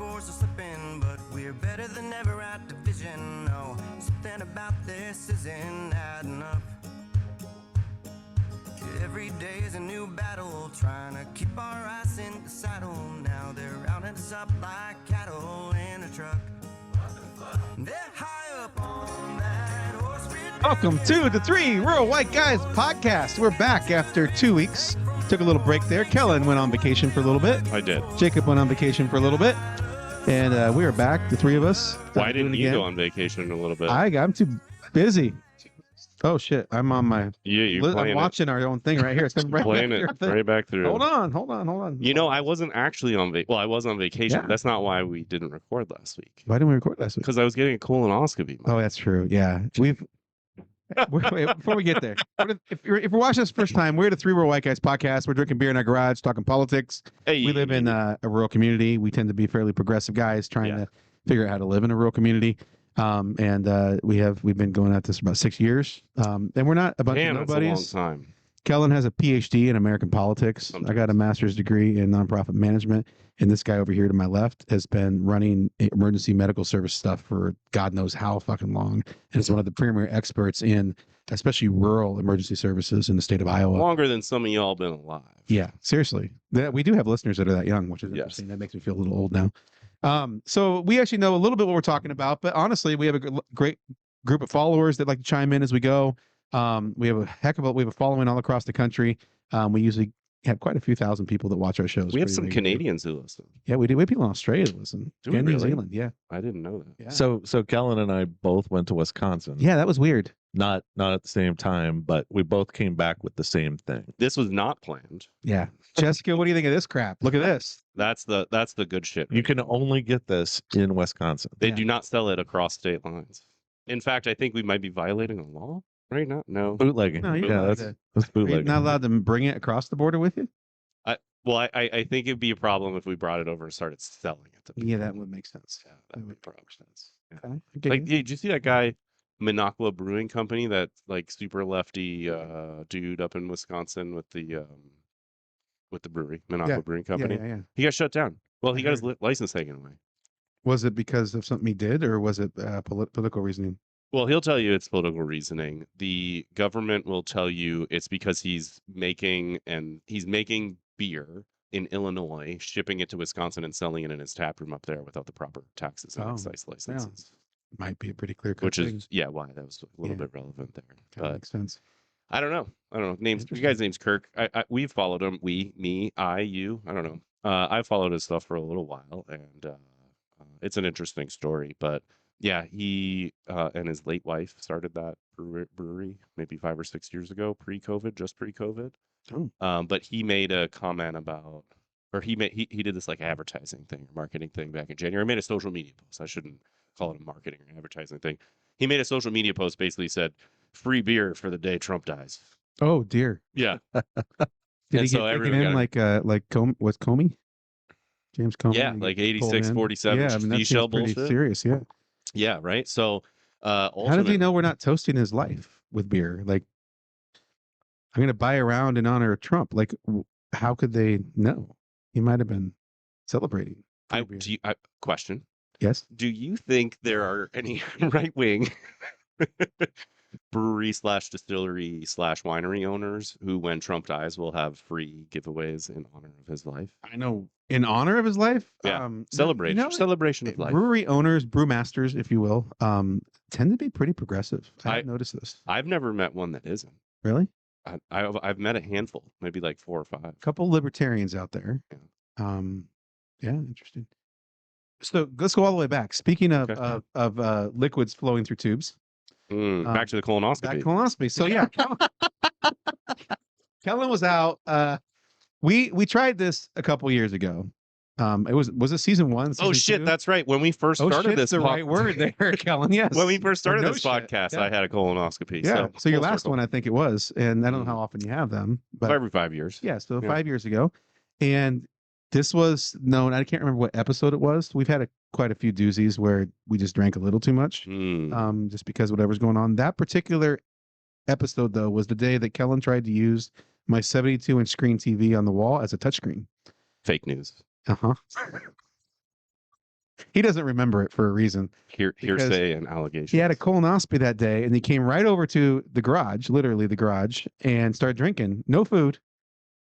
scores are slipping, but we're better than ever at division. No, something about this isn't adding up. Every day is a new battle, trying to keep our ass in the saddle. Now they're rounding us up like cattle in a truck. They're high up on that horse. Welcome to the Three Rural White Guys podcast. We're back after 2 weeks. Took a little break there. Kellen went on vacation for a little bit. I did. Jacob went on vacation for a little bit. And we are back, the three of us. Why didn't you go on vacation a little bit? I'm too busy. Oh, shit. I'm on my... Yeah, you're I'm watching our own thing right here. It's right playing it right back through. Hold on. You know, I wasn't actually on vacation. Well, I was on vacation. Yeah. That's not why we didn't record last week. Why didn't we record last week? Because I was getting a colonoscopy. Oh, that's true. Yeah. Wait, before we get there, if you're watching this first time, we're the Three Rural White Guys podcast. We're drinking beer in our garage, talking politics. Hey, We live in a rural community. We tend to be fairly progressive guys trying to figure out how to live in a rural community. We've been going at this for about 6 years. And we're not a bunch of nobodies. That's a long time. Kellen has a PhD in American politics. Sometimes. I got a master's degree in nonprofit management. And this guy over here to my left has been running emergency medical service stuff for God knows how fucking long. And is one of the premier experts in especially rural emergency services in the state of Iowa. Longer than some of y'all been alive. Yeah, seriously. We do have listeners that are that young, which is interesting. That makes me feel a little old now. So we actually know a little bit what we're talking about, but honestly, we have a great group of followers that like to chime in as we go. We have a following all across the country. We usually have quite a few thousand people that watch our shows. We have some Canadians who listen. Yeah, we do. We have people in Australia that listen. Do we and New really? Zealand. Yeah. I didn't know that. Yeah. So Kellen and I both went to Wisconsin. Yeah, that was weird. Not at the same time, but we both came back with the same thing. This was not planned. Yeah. Jessica, what do you think of this crap? Look at this. That's the good shit. You can only get this in Wisconsin. They do not sell it across state lines. In fact, I think we might be violating a law right now. No. Bootlegging. No, that's Are bootlegging. you not allowed to bring it across the border with you? Well, I think it'd be a problem if we brought it over and started selling it to people. Yeah, that would make sense. Yeah, that would make sense. Yeah. Okay. Like, did you see that guy, Minocqua Brewing Company, that like super lefty dude up in Wisconsin with the brewery, Minocqua Brewing Company? Yeah. He got shut down. Well, he got his license taken away. Was it because of something he did, or was it political reasoning? Well, he'll tell you it's political reasoning. The government will tell you it's because he's making beer in Illinois, shipping it to Wisconsin and selling it in his tap room up there without the proper taxes and excise licenses. Might be a pretty clear cut. Which is why that was a little bit relevant there. But makes sense. I don't know. Names. You guys' name's Kirk. We've followed him. You. I don't know. I've followed his stuff for a little while, and it's an interesting story. But yeah, he and his late wife started that brewery maybe 5 or 6 years ago, just pre-COVID. Oh. But he made a comment about, or he did this like advertising thing or marketing thing back in January. He made a social media post. I shouldn't call it a marketing or advertising thing. He made a social media post basically said, "Free beer for the day Trump dies." Oh dear. Yeah. Did he get taken in like Comey? James Comey? Yeah, like 86-47 that's shell pretty bullshit. serious. Yeah. Yeah, right. So, how does he know we're not toasting his life with beer? Like, I'm going to buy a round in honor of Trump. Like, how could they know? He might have been celebrating. Question. Yes. Do you think there are any right-wing brewery / distillery / winery owners who, when Trump dies, will have free giveaways in honor of his life? I know. In honor of his life? Yeah. Celebration of life. Brewery owners, brewmasters, if you will, tend to be pretty progressive. I've noticed this. I've never met one that isn't. Really? I've met a handful, maybe like 4 or 5. A couple libertarians out there. Yeah. Interesting. So let's go all the way back. Speaking of liquids flowing through tubes. Back to the colonoscopy. So yeah, Kellen was out. We tried this a couple years ago. It was it season 1? Oh shit, 2? that's right. When we first started this, the right word there, Kellen. Yes. When we first started this shit. podcast, I had a colonoscopy. Yeah. So your full last circle. one, I think it was, and I don't know how often you have them, but Every 5 years. yeah. So 5 years ago, and this was known. I can't remember what episode it was. We've had quite a few doozies where we just drank a little too much, just because whatever's going on. That particular episode, though, was the day that Kellen tried to use my 72-inch screen TV on the wall as a touchscreen. Fake news. Uh-huh. He doesn't remember it for a reason. Hearsay and allegations. He had a colonoscopy that day, and he came right over to the garage, literally the garage, and started drinking. No food,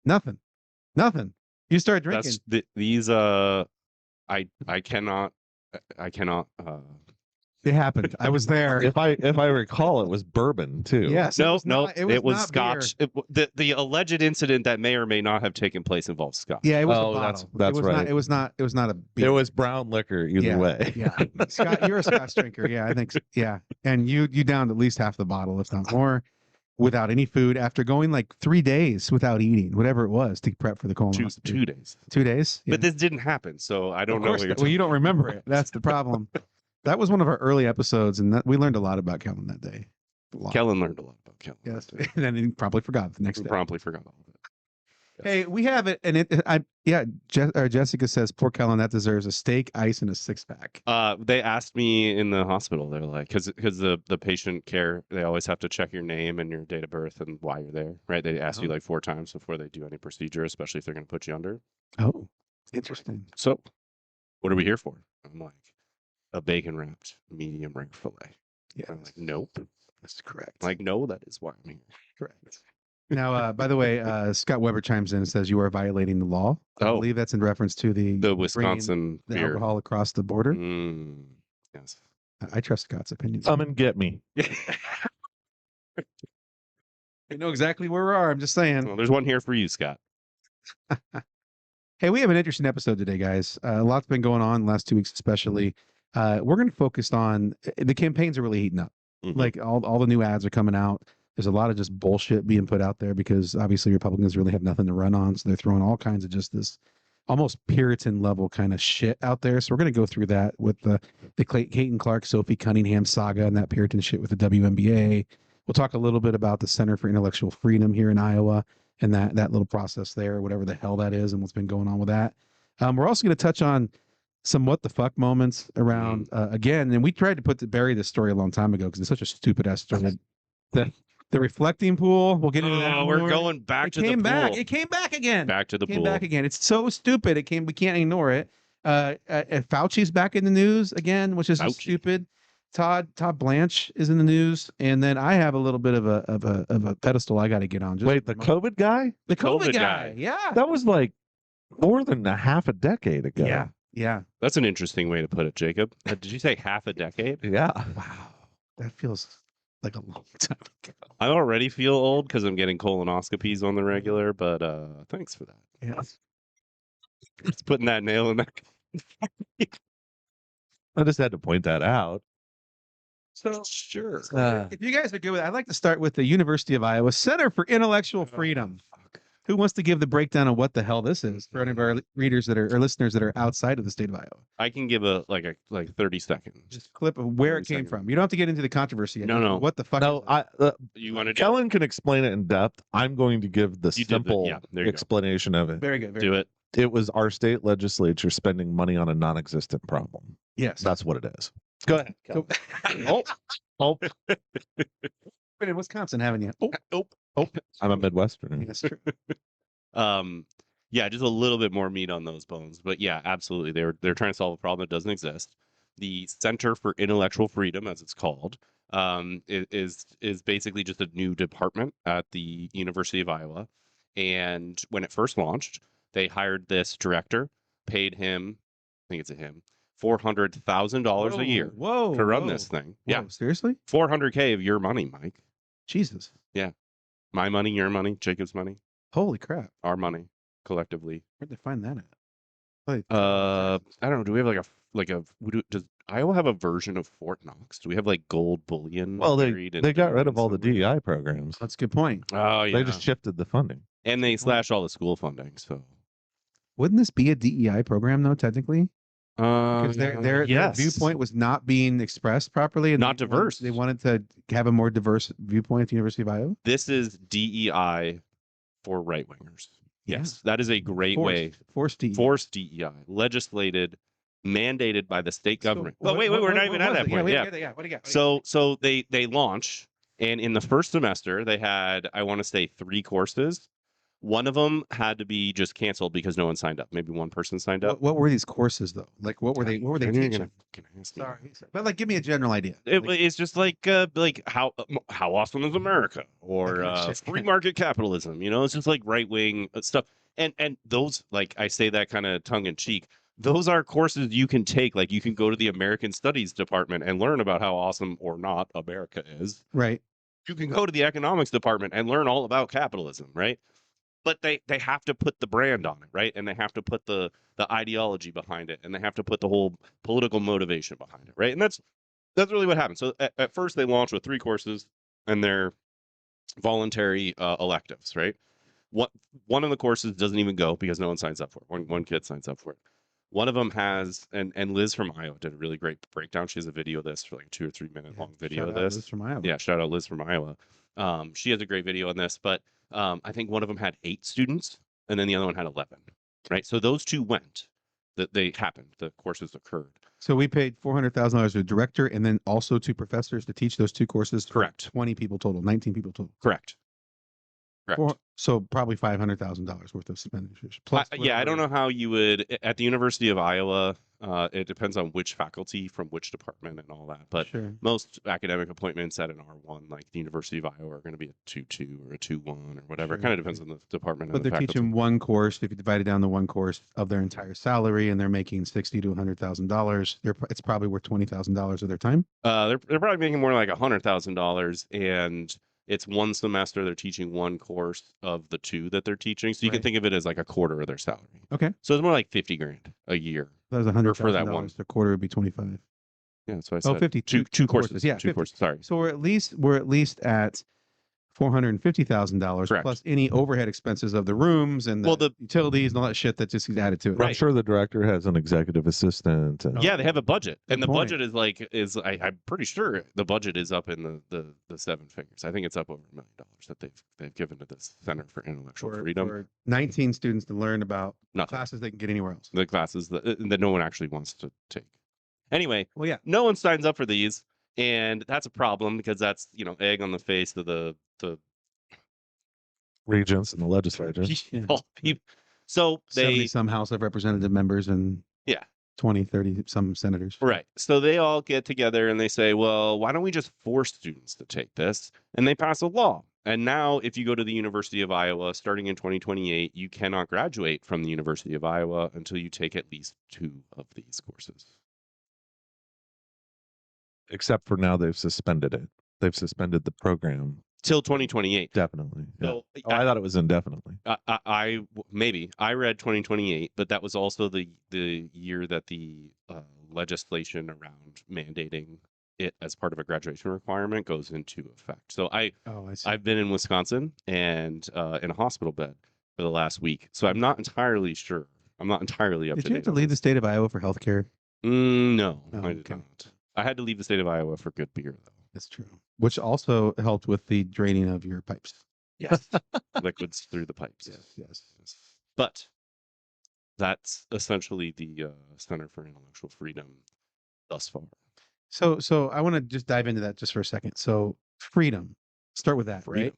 nothing. You start drinking. These I cannot. It happened. I was there. If I recall, it was bourbon too. Yes. No, it was not Scotch. The alleged incident that may or may not have taken place involves Scotch. Yeah, it was Oh, a bottle. that's it was right. Not, it was not a beer. It was brown liquor either way. Yeah. Scott, you're a Scotch drinker. Yeah, I think so. Yeah. And you downed at least half the bottle, if not more, without any food after going like 3 days without eating, whatever it was, to prep for the colonoscopy. 2 days. 2 days? Yeah. But this didn't happen, so I don't know. Well, you don't remember it. That's the problem. That was one of our early episodes, and we learned a lot about Kellen that day. Kellen learned a lot about Kellen. Yes, and then he probably forgot the next day. Promptly forgot all of it. Yes. Hey, we have it, and Jessica says, "Poor Kellen, that deserves a steak, ice, and a 6-pack." They asked me in the hospital. They're like, because the patient care, they always have to check your name and your date of birth and why you're there, right? They ask you like 4 times before they do any procedure, especially if they're going to put you under. Oh, interesting. So, what are we here for? I'm like, a bacon wrapped medium rare fillet. Yeah, I'm like, nope, that's correct. like, no, that is why I'm here. Correct. Now, by the way, Scott Weber chimes in and says you are violating the law. I believe that's in reference to the Wisconsin the beer. alcohol across the border. Yes. I trust Scott's opinion. Come and get me. I know exactly where we are. I'm just saying. Well, there's one here for you, Scott. Hey, we have an interesting episode today, guys. A lot's been going on the last 2 weeks, especially. We're going to focus on the campaigns are really heating up. Mm-hmm. Like all the new ads are coming out. There's a lot of just bullshit being put out there because obviously Republicans really have nothing to run on. So they're throwing all kinds of just this almost Puritan level kind of shit out there. So we're going to go through that with the Clayton Clark, Sophie Cunningham saga and that Puritan shit with the WNBA. We'll talk a little bit about the Center for Intellectual Freedom here in Iowa and that little process there, whatever the hell that is and what's been going on with that. We're also going to touch on some what the fuck moments around again. And we tried to bury this story a long time ago because it's such a stupid ass story. The reflecting pool. We'll get into that. We're going back to the pool. It came back again. Back to the pool. Back again. It's so stupid. We can't ignore it. Fauci's back in the news again, which is just stupid. Todd Blanche is in the news, and then I have a little bit of a pedestal I got to get on. Wait, the COVID guy? The COVID guy. Yeah. That was like more than a half a decade ago. Yeah. That's an interesting way to put it, Jacob. Did you say half a decade? Yeah. Wow. That feels like a long time ago. I already feel old because I'm getting colonoscopies on the regular, but thanks for that. Yeah. Just putting that nail in that. I just had to point that out. So sure. If you guys are good with it, I'd like to start with the University of Iowa Center for Intellectual Freedom. Who wants to give the breakdown of what the hell this is for any of our readers that are or listeners that are outside of the state of Iowa? I can give a 30 seconds. Just a clip of where it came from. You don't have to get into the controversy. No. What the fuck? No, you want to Kellen can explain it in depth. I'm going to give the simple explanation of it. Very good. Do it. It was our state legislature spending money on a non-existent problem. Yes. That's what it is. Go ahead. Oh. Been in Wisconsin, haven't you? Oh. I'm a Midwesterner. That's true. Yeah, just a little bit more meat on those bones. But yeah, absolutely. They're trying to solve a problem that doesn't exist. The Center for Intellectual Freedom, as it's called, is basically just a new department at the University of Iowa. And when it first launched, they hired this director, paid him, I think it's a him, $400,000 a year to run this thing. Yeah. Seriously? $400K of your money, Mike. Jesus. Yeah. My money, your money, Jacob's money. Holy crap. Our money collectively. Where'd they find that at? I don't know. Do we have does Iowa have a version of Fort Knox? Do we have like gold bullion? Well, they got rid of all the DEI programs. That's a good point. Oh, yeah. They just shifted the funding. And they slashed all the school funding. So wouldn't this be a DEI program though, technically? Because their viewpoint was not being expressed properly and not diverse. They wanted to have a more diverse viewpoint at the University of Iowa. This is DEI for right wingers. Yes, that is a great way. Forced DEI. Forced DEI. Legislated, mandated by the state government. Wait, we're not even at that point. Yeah. What do you got? So they launch, and in the first semester they had, I want to say, 3 courses One of them had to be just canceled because no one signed up. Maybe one person signed up. What were these courses though? Like what were they teaching? Sorry, but like give me a general idea. It's just like how awesome is America, or free market capitalism. It's just like right wing stuff. And those, like, I say that kind of tongue in cheek. Those are courses you can take. Like, you can go to the American Studies department and learn about how awesome or not America is. Right. You can go to the economics department and learn all about capitalism, right? But they have to put the brand on it, right? And they have to put the ideology behind it, and they have to put the whole political motivation behind it, right? And that's really what happened. So at first they launched with 3 courses, and they're voluntary electives, right? One of the courses doesn't even go because no one signs up for it. One kid signs up for it. One of them has, and Liz from Iowa did a really great breakdown. She has a video of this, for like a 2 or 3 minute long video of this. Liz from Iowa. Yeah, shout out Liz from Iowa. She has a great video on this, but I think one of them had 8 students, and then the other one had 11. Right, so those 2 went. They happened. The courses occurred. So we paid $400,000 to a director, and then also 2 professors to teach those 2 courses. Correct. 20 people total, 19 people total. Correct. So probably $500,000 worth of expenditures. Plus, I don't know how you would at the University of Iowa. It depends on which faculty from which department and all that. But most academic appointments at an R1, like the University of Iowa, are going to be a 2.2 or a 2.1 or whatever. It kind of depends on the department. But they're teaching one course. If you divide it down to one course of their entire salary, and they're making $60,000 to $100,000, it's probably worth $20,000 of their time. They're probably making more like $100,000, and it's one semester they're teaching one course of the 2 that they're teaching. So you can think of it as like a quarter of their salary. Okay. So it's more like $50,000 a year. That was $100,000 for that one. A quarter would be 25. Yeah, that's what I said. 50. Two courses. Yeah, 2 courses. Sorry. So we're at least at $450,000 plus any overhead expenses of the rooms and the utilities and all that shit that just gets added to it. Right. I'm sure the director has an executive assistant. Yeah, they have a budget, and the budget is I'm pretty sure the budget is up in the 7 figures. I think it's up over $1 million that they've given to this Center for Intellectual Freedom. For 19 students to learn about classes they can get anywhere else. The classes that no one actually wants to take. Anyway, no one signs up for these. And that's a problem because that's, egg on the face of the regents and the legislature. So 70 some House of Representative members and 20, 30 some senators. Right. So they all get together and they say, well, why don't we just force students to take this? And they pass a law. And now if you go to the University of Iowa, starting in 2028, you cannot graduate from the University of Iowa until you take at least 2 of these courses. Except for now, they've suspended it. They've suspended the program till 2028. Definitely. So I thought it was indefinitely. I read 2028, but that was also the year that the legislation around mandating it as part of a graduation requirement goes into effect. So I've been in Wisconsin and in a hospital bed for the last week, so I'm not entirely sure. I'm not entirely up to date. Did you have to leave the state of Iowa for healthcare? No, I did not. I had to leave the state of Iowa for good beer, though. That's true. Which also helped with the draining of your pipes. Yes. Liquids through the pipes. Yes. But that's essentially the Center for Intellectual Freedom thus far. So I want to just dive into that just for a second. So freedom. Start with that, right?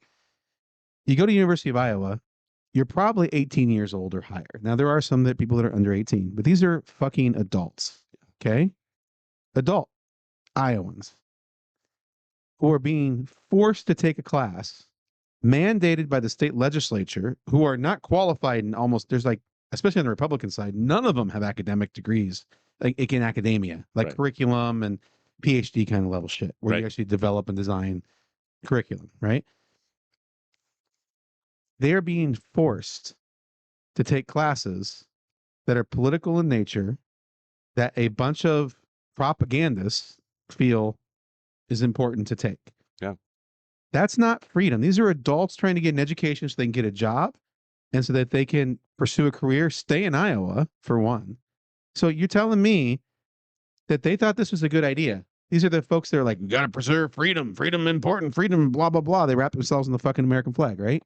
You go to University of Iowa, you're probably 18 years old or higher. Now, there are some people that are under 18, but these are fucking adults. Okay? Adult Iowans who are being forced to take a class mandated by the state legislature, who are not qualified, and there's like, especially on the Republican side, none of them have academic degrees, like in academia, like curriculum and PhD kind of level shit, where you actually develop and design curriculum, right? They are being forced to take classes that are political in nature, that a bunch of propagandists feel is important to take. Yeah. That's not freedom. These are adults trying to get an education so they can get a job and so that they can pursue a career, stay in Iowa, for one. So you're telling me that they thought this was a good idea. These are the folks that are like, you got to preserve freedom, freedom important, freedom, blah, blah, blah. They wrap themselves in the fucking American flag, right?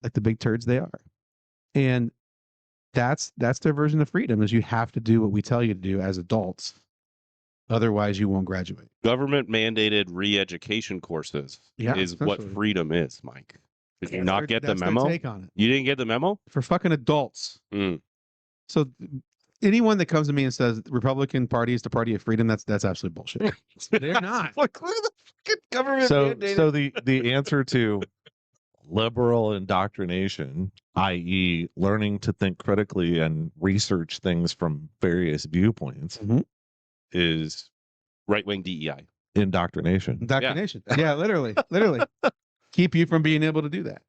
Like the big turds they are. And that's their version of freedom, is you have to do what we tell you to do as adults. Otherwise, you won't graduate. Government mandated re-education courses is what freedom is, Mike. Did you not get the That's their memo? take on it. You didn't get the memo? For fucking adults. So anyone that comes to me and says the Republican Party is the party of freedom, that's absolute bullshit. They're not. Like, look at the fucking government So mandated. the answer to liberal indoctrination, i.e., learning to think critically and research things from various viewpoints, is right-wing DEI. Indoctrination. Indoctrination. Yeah, literally. Keep you from being able to do that.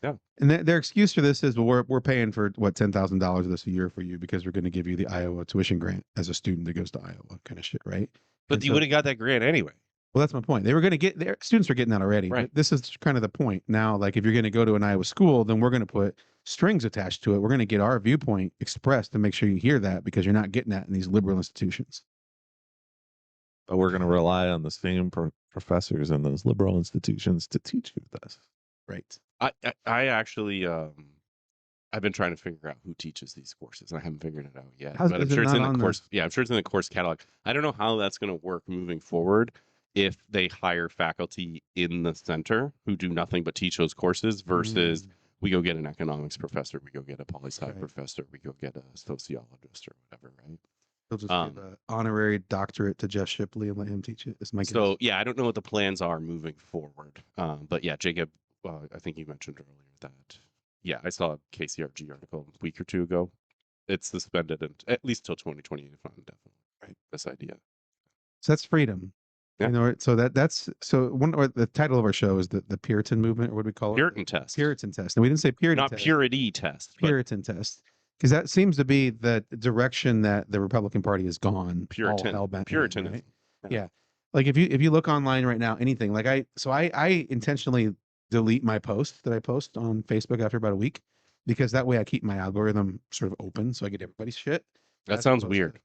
Yeah. And their excuse for this is, well, we're paying for what, $10,000 this a year for you because we're going to give you the Iowa tuition grant as a student that goes to Iowa, kind of shit, right? But you would have got that grant anyway. Well, that's my point. They were going to get their students are getting that already. Right. But this is kind of the point. Now, like if you're going to go to an Iowa school, then we're going to put strings attached to it. We're going to get our viewpoint expressed to make sure you hear that because you're not getting that in these liberal institutions. But we're going to rely on the same professors in those liberal institutions to teach you this. Right. I actually I've been trying to figure out who teaches these courses, and I haven't figured it out yet. But I'm sure it's in the course. Yeah, I'm sure it's in the course catalog. I don't know how that's going to work moving forward if they hire faculty in the center who do nothing but teach those courses versus we go get an economics professor, we go get a poli-sci professor, we go get a sociologist or whatever, right? They'll just give an honorary doctorate to Jeff Shipley and let him teach it. Is my guess. So yeah, I don't know what the plans are moving forward. But yeah, Jacob, I think you mentioned earlier that I saw a KCRG article a week or two ago. It's suspended at least till 2028 definitely. Right, this idea. So that's freedom. Yeah. You know, so that's the title of our show is the Puritan movement, or what do we call it? Puritan Test. Puritan Test. And we didn't say Puritan Not test. Purity Test. Puritan Test. Because that seems to be the direction that the Republican Party has gone. Puritan. Right? Yeah. Like if you look online right now, anything like I intentionally delete my posts that I post on Facebook after about a week because that way I keep my algorithm sort of open so I get everybody's shit. That sounds weird.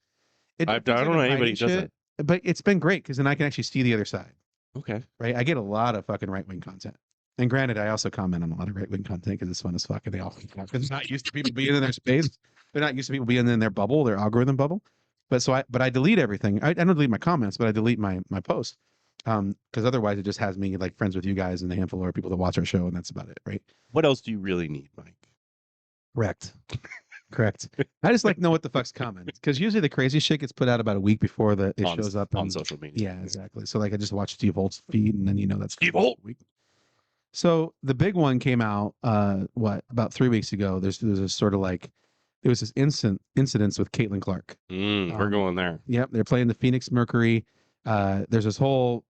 I don't know anybody who does it. But it's been great because then I can actually see the other side. Okay. Right. I get a lot of fucking right-wing content. And granted, I also comment on a lot of right-wing content because it's fun as fuck. And they all because it's not used to people being in their space. They're not used to people being in their bubble, their algorithm bubble. But I delete everything. I don't delete my comments, but I delete my posts. Because otherwise it just has me like friends with you guys and a handful of people that watch our show, and that's about it, right? What else do you really need, Mike? Correct. I just like know what the fuck's coming because usually the crazy shit gets put out about a week before it shows up on social media. Yeah, exactly. So like I just watch Steve Holt's feed, and then that's Steve Holt. So the big one came out about 3 weeks ago. There's a sort of like there was this incidents with Caitlin Clark. We're going there. Yep, they're playing the Phoenix Mercury. There's this whole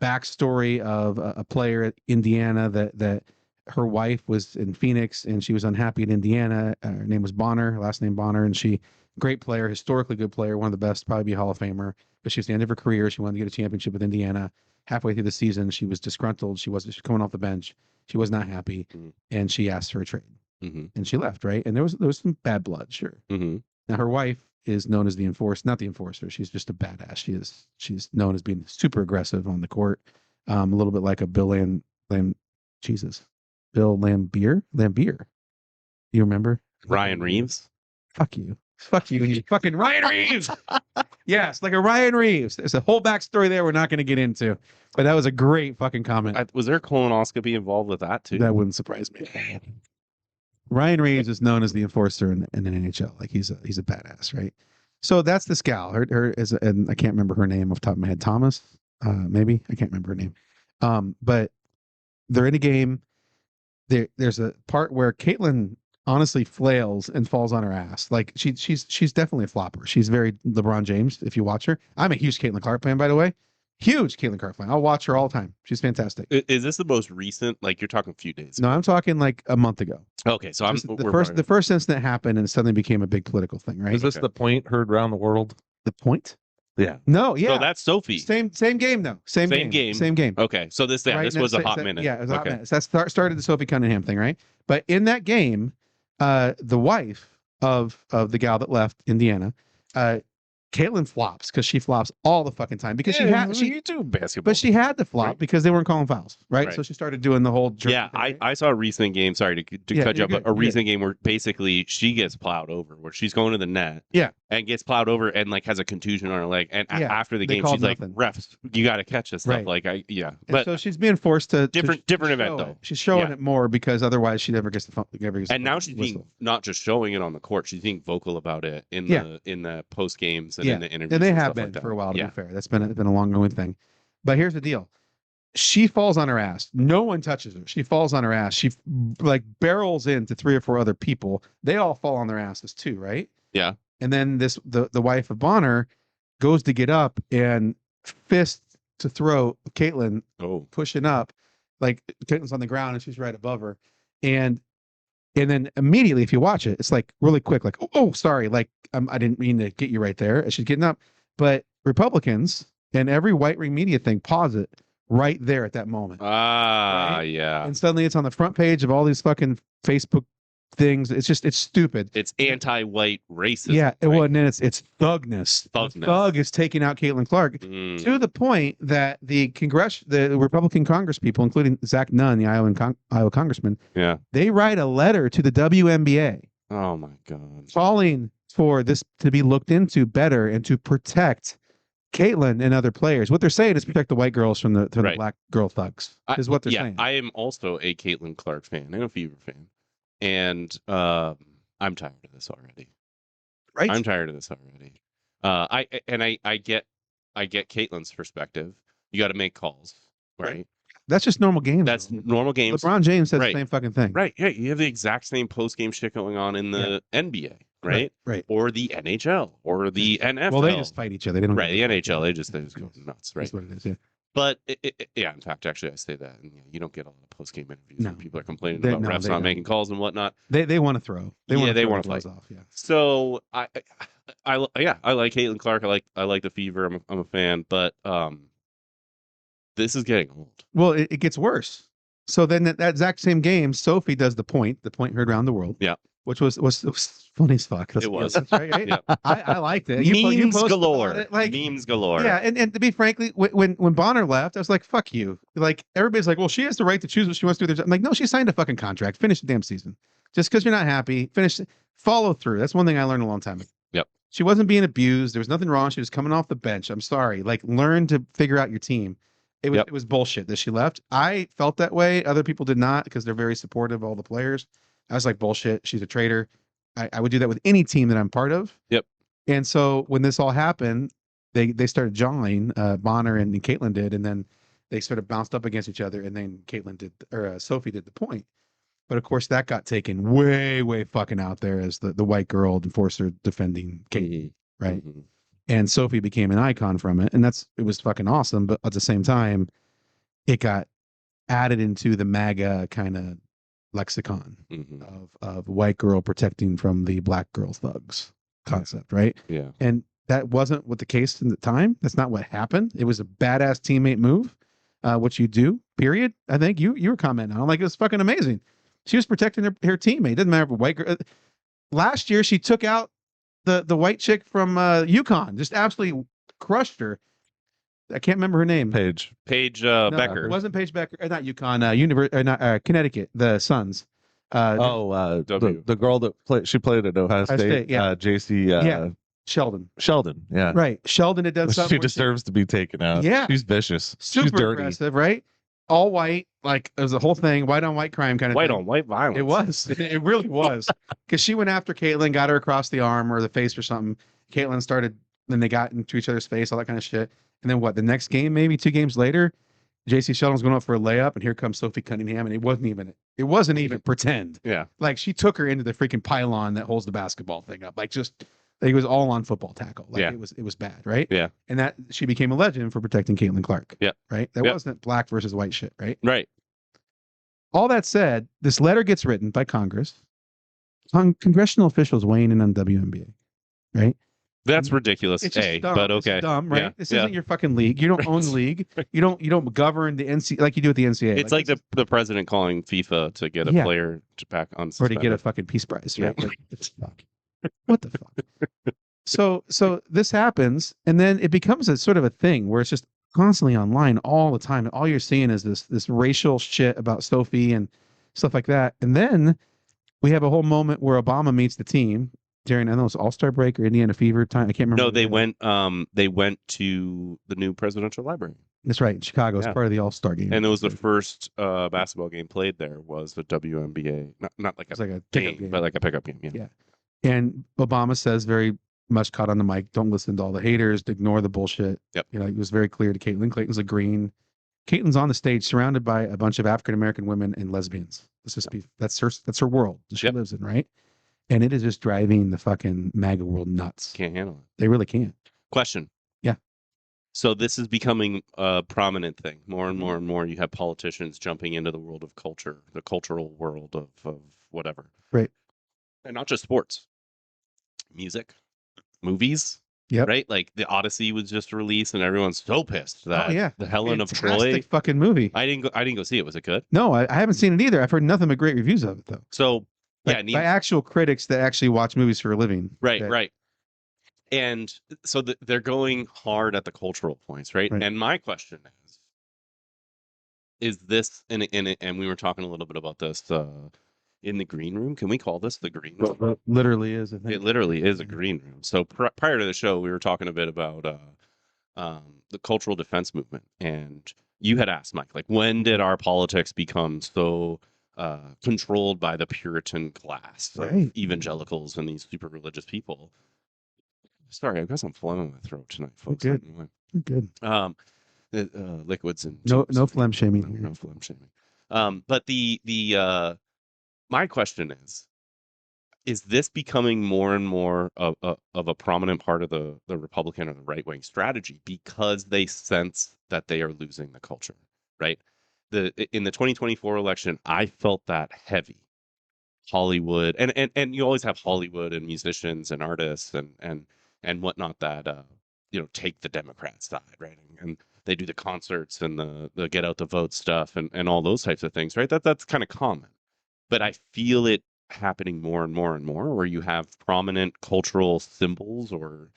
backstory of a player at Indiana that her wife was in Phoenix and she was unhappy in Indiana. Her name was Bonner, last name Bonner, and she great player, historically good player, one of the best, probably be a Hall of Famer. But she was at the end of her career. She wanted to get a championship with Indiana. Halfway through the season, she was disgruntled. She was coming off the bench. She was not happy, and she asked for a trade, and she left. Right, and there was some bad blood, sure. Now her wife is known as the enforcer, not the enforcer. She's just a badass. She's known as being super aggressive on the court, a little bit like a Bill Lambier. You remember Ryan Reeves? Fuck you, you fucking Ryan Reeves. Yes, like a Ryan Reeves. There's a whole backstory there we're not going to get into, but that was a great fucking comment. Was there colonoscopy involved with that too? That wouldn't surprise me. Ryan Reeves is known as the enforcer in the NHL. Like he's a badass, right? So that's this gal. Her is, and I can't remember her name off the top of my head. Thomas, maybe I can't remember her name. But they're in a game. There's a part where Caitlin honestly flails and falls on her ass. Like she's definitely a flopper. She's very LeBron James. If you watch her, I'm a huge Caitlin Clark fan, by the way. Huge Caitlin Clark fan. I'll watch her all the time. She's fantastic. Is this the most recent? Like you're talking a few days ago? No, I'm talking like a month ago. Okay, so the first incident happened and it suddenly became a big political thing, right? Is this the point heard around the world? The point? Yeah. No, yeah. So that's Sophie. Same game though. Same game. Okay, so this was a hot minute. Yeah, it was a hot minute. So that started the Sophie Cunningham thing, right? But in that game, the wife of the gal that left Indiana, Caitlin flops because she flops all the fucking time because she do basketball, but she had to flop because they weren't calling fouls, right? So she started doing the whole jerk thing, right? I saw a recent game. Sorry to cut you up, but a recent game where basically she gets plowed over, where she's going to the net, and gets plowed over and like has a contusion on her leg. And after the they game, called she's like, nothing. refs, you got to catch this stuff. Right. Like, And but so she's being forced to different event though. She's showing it more because otherwise she never gets the phone. And now she's being not just showing it on the court, she's being vocal about it in the post games and in the interviews. And they and have stuff been like that. for a while, to be fair. That's been a long going thing. But here's the deal. She falls on her ass. No one touches her. She falls on her ass. She like barrels into 3 or 4 other people. They all fall on their asses too, right? Yeah. And then the wife of Bonner goes to get up and fist to throw Caitlin pushing up. Like Caitlin's on the ground and she's right above her. And then immediately, if you watch it, it's like really quick, like, oh, sorry. Like, I didn't mean to get you right there as she's getting up. But Republicans and every white ring media thing pause it right there at that moment. Right? Yeah. And suddenly it's on the front page of all these fucking Facebook things. It's stupid. It's anti-white racism. Yeah. Right? Well, and then it's thugness. Thug is taking out Caitlin Clark to the point that the Republican Congress people, including Zach Nunn, the Iowa congressman, they write a letter to the WNBA. Oh my God. Calling for this to be looked into better and to protect Caitlin and other players. What they're saying is protect the white girls from the black girl thugs. Is what they're saying. I am also a Caitlin Clark fan and a Fever fan, and I'm tired of this already. Right, I'm tired of this already. I get Caitlin's perspective. You got to make calls, right? That's just normal games. That's normal games. LeBron James said the same fucking thing. Right. Yeah, you have the exact same post game shit going on in the NBA. Right? Or the NHL or the NFL. Well, they just fight each other. They don't. Right. The NHL, they just go nuts. Right. That's what it is. Yeah. But in fact, actually, I say that, and you don't get a lot of post game interviews when people are complaining about refs not making calls and whatnot. They want to throw. They want to fight off. Yeah. So I like Caitlin Clark. I like the Fever. I'm a fan, but this is getting old. Well, it gets worse. So then that exact same game, Sophie does the point heard around the world. Yeah. Which was funny as fuck. It was. Right? Yeah. I liked it. Memes galore. Memes galore. Yeah, and to be frankly, when Bonner left, I was like, fuck you. Like, everybody's like, well, she has the right to choose what she wants to do. I'm like, no, she signed a fucking contract. Finish the damn season. Just because you're not happy, follow through. That's one thing I learned a long time ago. Yep. She wasn't being abused. There was nothing wrong. She was coming off the bench. I'm sorry. Like, learn to figure out your team. It was bullshit that she left. I felt that way. Other people did not because they're very supportive of all the players. I was like, bullshit. She's a traitor. I would do that with any team that I'm part of. Yep. And so when this all happened, they started jawing, Bonner and Caitlin did, and then they sort of bounced up against each other, and then Sophie did the point. But of course, that got taken way, way fucking out there as the white girl enforcer defending Kate, right? Mm-hmm. And Sophie became an icon from it, and it was fucking awesome. But at the same time, it got added into the MAGA kind of lexicon of white girl protecting from the black girl thugs concept, right? Yeah. And that wasn't what the case in the time. That's not what happened. It was a badass teammate move, what you do, period. I think you were commenting on, like, it was fucking amazing. She was protecting her teammate. It doesn't matter if a white girl. Last year, she took out the white chick from UConn, just absolutely crushed her. I can't remember her name. Paige Becker. It wasn't Paige Becker. Not UConn. Connecticut. The Suns. The girl that played at Ohio State. JC. Sheldon. Yeah. Right. Sheldon had done something. She deserves to be taken out. Yeah. She's vicious. Super She's dirty. aggressive, right? All white. Like, it was a whole thing. White on white crime kind of white thing. on white violence. It was. It really was. Because she went after Caitlin, got her across the arm or the face or something. Caitlin started, then they got into each other's face, all that kind of shit. And then the next game, maybe 2 games later, JC Sheldon was going up for a layup, and here comes Sophie Cunningham, and it wasn't even pretend. Yeah. Like, she took her into the freaking pylon that holds the basketball thing up. Like, it was all on football tackle. Like, it was bad, right? Yeah. And that she became a legend for protecting Caitlin Clark. Yeah. Right? That wasn't black versus white shit, right? Right. All that said, this letter gets written by Congress. Congressional officials weighing in on WNBA, right? That's ridiculous. It's just dumb. But okay. It's dumb, right? Yeah. This isn't your fucking league. You don't own the league. You don't govern the NCAA like you do with the NCAA. It's like the president calling FIFA to get a player to back on suspended. Or to get a fucking peace prize, right? Yeah. Like, what the fuck? So this happens, and then it becomes a sort of a thing where it's just constantly online all the time, and all you're seeing is this racial shit about Sophie and stuff like that. And then we have a whole moment where Obama meets the team, during, I don't know, it was All-Star break or Indiana Fever time. I can't remember. No, the they went to the new presidential library. That's right. Chicago is part of the All-Star game. And it was the first basketball game played there was the WNBA. Not like a game, but like a pickup game. Yeah. And Obama says very much caught on the mic, don't listen to all the haters, ignore the bullshit. Yep. You know, it was very clear to Caitlin. Caitlin's agreeing. Caitlin's on the stage surrounded by a bunch of African-American women and lesbians. That's her world that she lives in, right? And it is just driving the fucking MAGA world nuts. Can't handle it. They really can't. Question. Yeah. So this is becoming a prominent thing. More and more and more, you have politicians jumping into the world of culture, the cultural world of whatever. Right. And not just sports. Music, movies. Yeah. Right? Like the Odyssey was just released and everyone's so pissed that the Helen of Troy. Fantastic fucking movie. I didn't go see it. Was it good? No, I haven't seen it either. I've heard nothing but great reviews of it though. So by actual critics that actually watch movies for a living. Right. And so they're going hard at the cultural points, right? And my question is this, and we were talking a little bit about this in the green room. Can we call this the green room? It literally is. I think. It literally is a green room. So prior to the show, we were talking a bit about the cultural defense movement. And you had asked, Mike, like, when did our politics become so controlled by the Puritan class of evangelicals and these super religious people? Sorry, I've got some phlegm in my throat tonight, folks. You're good. Liquids and no phlegm shaming. No phlegm shaming. But the my question is this becoming more and more of a prominent part of the Republican or the right wing strategy because they sense that they are losing the culture, right? In the 2024 election, I felt that heavy. Hollywood and you always have Hollywood and musicians and artists and whatnot that take the Democrat side, right? And they do the concerts and the get out the vote stuff and all those types of things, right? That's kind of common. But I feel it happening more and more and more where you have prominent cultural symbols or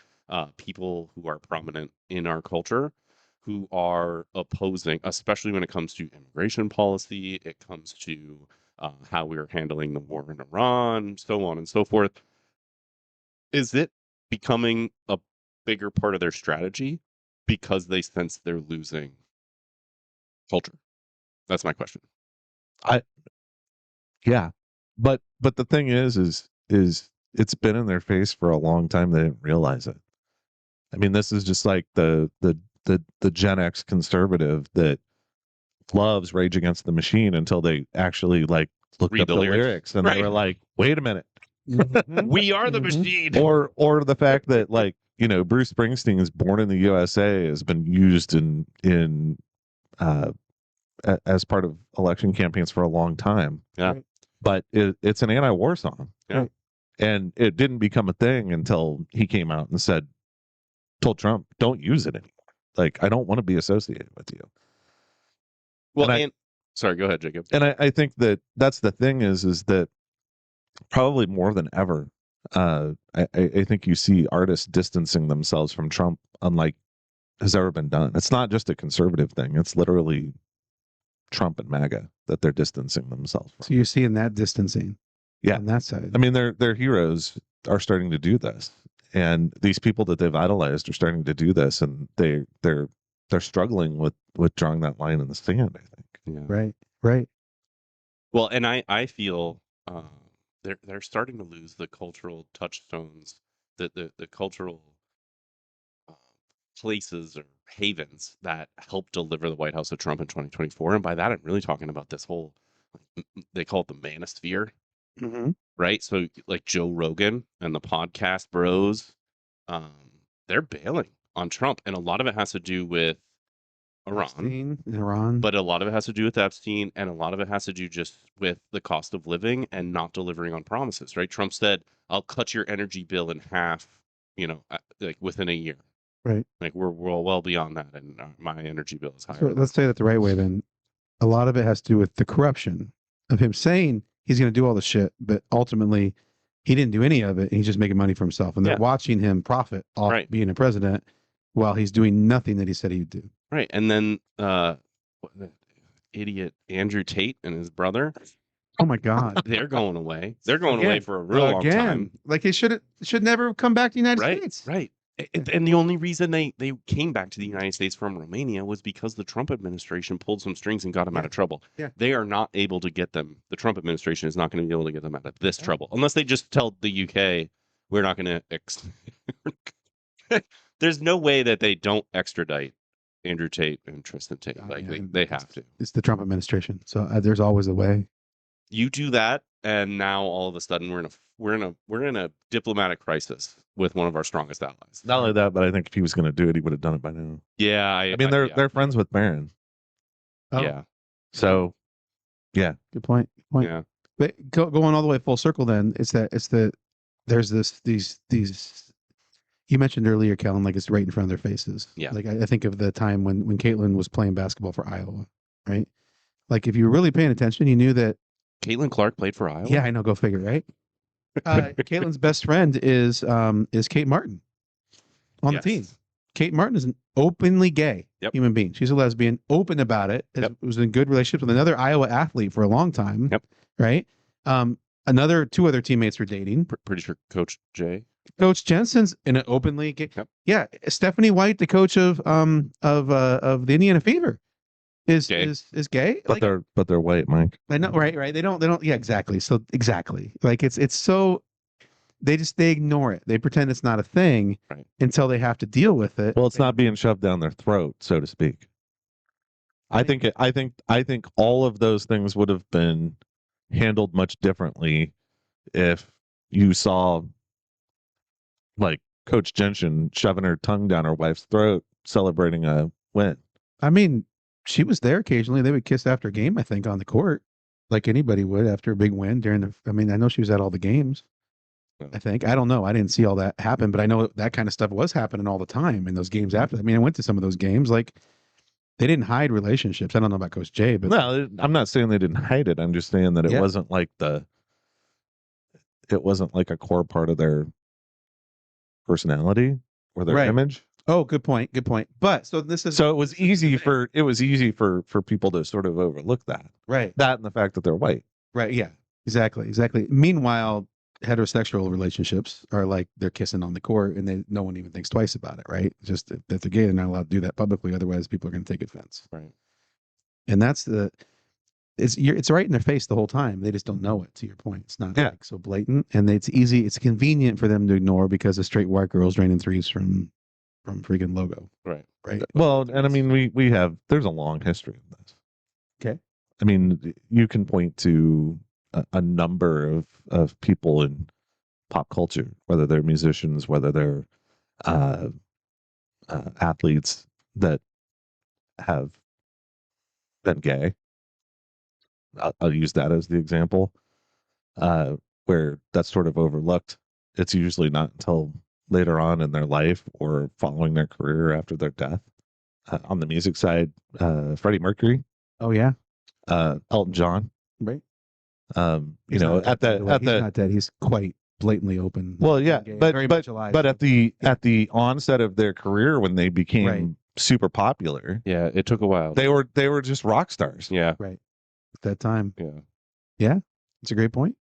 people who are prominent in our culture who are opposing, especially when it comes to immigration policy, it comes to how we're handling the war in Iran, so on and so forth. Is it becoming a bigger part of their strategy because they sense they're losing culture? That's my question. Yeah, but the thing is it's been in their face for a long time. They didn't realize it. I mean, this is just like the Gen X conservative that loves Rage Against the Machine until they actually like looked up the lyrics and they were like, wait a minute. We are the machine. Or the fact that like, Bruce Springsteen's Born in the USA has been used in as part of election campaigns for a long time. Yeah. But it's an anti-war song. Yeah. And it didn't become a thing until he came out and told Trump, don't use it anymore. Like, I don't want to be associated with you. Well, sorry, go ahead, Jacob. And I think that's the thing is that probably more than ever, I think you see artists distancing themselves from Trump unlike has ever been done. It's not just a conservative thing. It's literally Trump and MAGA that they're distancing themselves from. So you're seeing that distancing on that side. I mean, their heroes are starting to do this. And these people that they've idolized are starting to do this, and they're struggling with drawing that line in the sand, I think. Yeah. Right. Well, and I feel they're starting to lose the cultural touchstones, the cultural places or havens that helped deliver the White House of Trump in 2024. And by that, I'm really talking about this whole, they call it the manosphere, right? So like Joe Rogan and the podcast bros, they're bailing on Trump. And a lot of it has to do with Iran, but a lot of it has to do with Epstein, and a lot of it has to do just with the cost of living and not delivering on promises, right? Trump said, I'll cut your energy bill in half, like within a year. Right. Like we're well beyond that, and my energy bill is higher. So let's say that the right way then. A lot of it has to do with the corruption of him saying he's going to do all the shit, but ultimately he didn't do any of it. And he's just making money for himself. And they're watching him profit off being a president while he's doing nothing that he said he would do. Right. And then the idiot Andrew Tate and his brother, Oh my God. They're going away. They're going away Again, for a real long time. Like it should never come back to the United Right, States. right. And the only reason they came back to the United States from Romania was because the Trump administration pulled some strings and got them out of trouble. Yeah. They are not able to get them. The Trump administration is not going to be able to get them out of this trouble unless they just tell the UK, we're not going to. There's no way that they don't extradite Andrew Tate and Tristan Tate. They have to. It's the Trump administration. So there's always a way. You do that, and now all of a sudden we're in a diplomatic crisis with one of our strongest allies. Not only that, but I think if he was going to do it, he would have done it by now. Yeah, I mean, they're friends with Barron. Oh. Yeah. So, yeah. Good point. Yeah. But going all the way full circle, then there's these. You mentioned earlier, Kellen, like it's right in front of their faces. Yeah. Like I think of the time when Caitlin was playing basketball for Iowa, right? Like if you were really paying attention, you knew that. Caitlin Clark played for Iowa. Yeah, I know. Go figure, right? Caitlin's best friend is Kate Martin on the team. Kate Martin is an openly gay human being. She's a lesbian, open about it. Was in good relationships with another Iowa athlete for a long time. Yep. Right. Two other teammates were dating. Pretty sure Coach Jensen's in an openly gay. Yep. Yeah. Stephanie White, the coach of the Indiana Fever, is gay. But they're white, Mike. I know, right. They don't. Yeah, exactly. So exactly. Like it's so. They ignore it. They pretend it's not a thing until they have to deal with it. Well, it's not being shoved down their throat, so to speak. I think all of those things would have been handled much differently if you saw like Coach Jensen shoving her tongue down her wife's throat celebrating a win. I mean, she was there occasionally. They would kiss after a game, I think, on the court, like anybody would after a big win I know she was at all the games. I think. I don't know. I didn't see all that happen, but I know that kind of stuff was happening all the time in those games after. I mean, I went to some of those games. Like, they didn't hide relationships. I don't know about Coach J, but no, I'm not saying they didn't hide it. I'm just saying that it wasn't like a core part of their personality or their image. Oh, good point. But it was easy for people to sort of overlook that. Right. That and the fact that they're white. Right. Yeah. Exactly. Meanwhile, heterosexual relationships are like they're kissing on the court and no one even thinks twice about it, right? Just that they're gay, they're not allowed to do that publicly, otherwise people are going to take offense. Right. And it's right in their face the whole time. They just don't know it, to your point. It's not like so blatant, and it's convenient for them to ignore because the straight white girls draining threes from freaking Logo. Right. Well, and I mean there's a long history of this. Okay. I mean, you can point to a number of people in pop culture, whether they're musicians, whether they're athletes that have been gay. I'll use that as the example, where that's sort of overlooked. It's usually not until later on in their life or following their career after their death. On the music side, Freddie Mercury. Oh yeah. Elton John. Right. He's not dead. He's quite blatantly open. Well, yeah, but at the onset of their career, when they became super popular, it took a while. They were just rock stars. Yeah, right. At that time, yeah, it's a great point.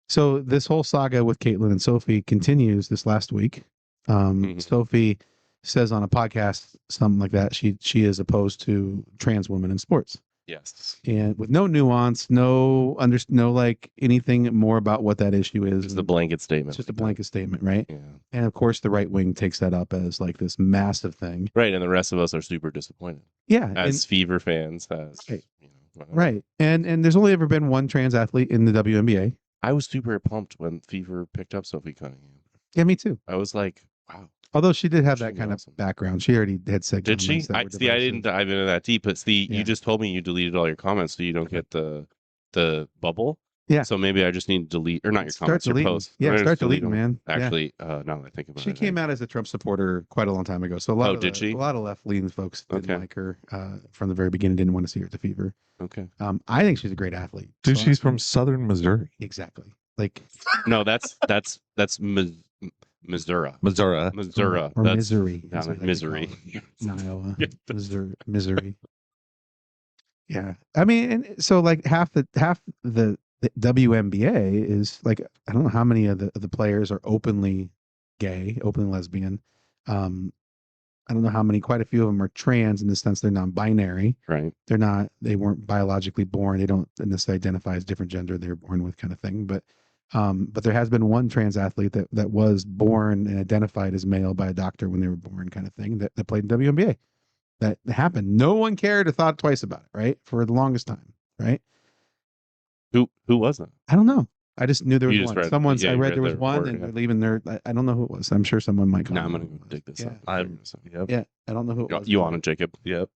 So this whole saga with Caitlin and Sophie continues this last week. Sophie says on a podcast something like that she is opposed to trans women in sports. Yes. And with no nuance, no like anything more about what that issue is. It's a blanket statement. It's just a blanket statement, right? Yeah. And of course the right wing takes that up as like this massive thing. Right, and the rest of us are super disappointed. Yeah. As Fever fans, right. And there's only ever been one trans athlete in the WNBA. I was super pumped when Fever picked up Sophie Cunningham. Yeah, me too. I was like, wow. Although she did have that kind of background. She already had said. Did she? I didn't dive into that deep, but you just told me you deleted all your comments so you don't get the bubble. Yeah. So maybe I just need to delete, or not your comments, your posts. Yeah, start deleting, man. Actually, now that I think about it. She came out as a Trump supporter quite a long time ago. So a lot of left-leaning folks didn't like her from the very beginning, didn't want to see her at the Fever. Okay. I think she's a great athlete. Dude, she's from Southern Missouri. Exactly. Like no, that's Missouri. Or That's Missouri. Misery. In Iowa. Missouri. Yeah. I mean, and so like half the WNBA is like, I don't know how many of the players are openly gay, openly lesbian. I don't know how many, quite a few of them are trans in the sense they're non-binary. Right. They weren't biologically born. They don't necessarily identify as different gender they were born with, kind of thing. But there has been one trans athlete that was born and identified as male by a doctor when they were born, kind of thing, that played in WNBA. That happened. No one cared or thought twice about it, right? For the longest time, right? Who was that? I don't know. I just knew there was You just one. read- I you read read there was the one, report, and yeah. they're leaving there. I don't know who it was. I'm sure someone might Now comment. I'm gonna go dig this up. Yep. Yeah, I don't know who it was. You but- on it, Jacob? Yep.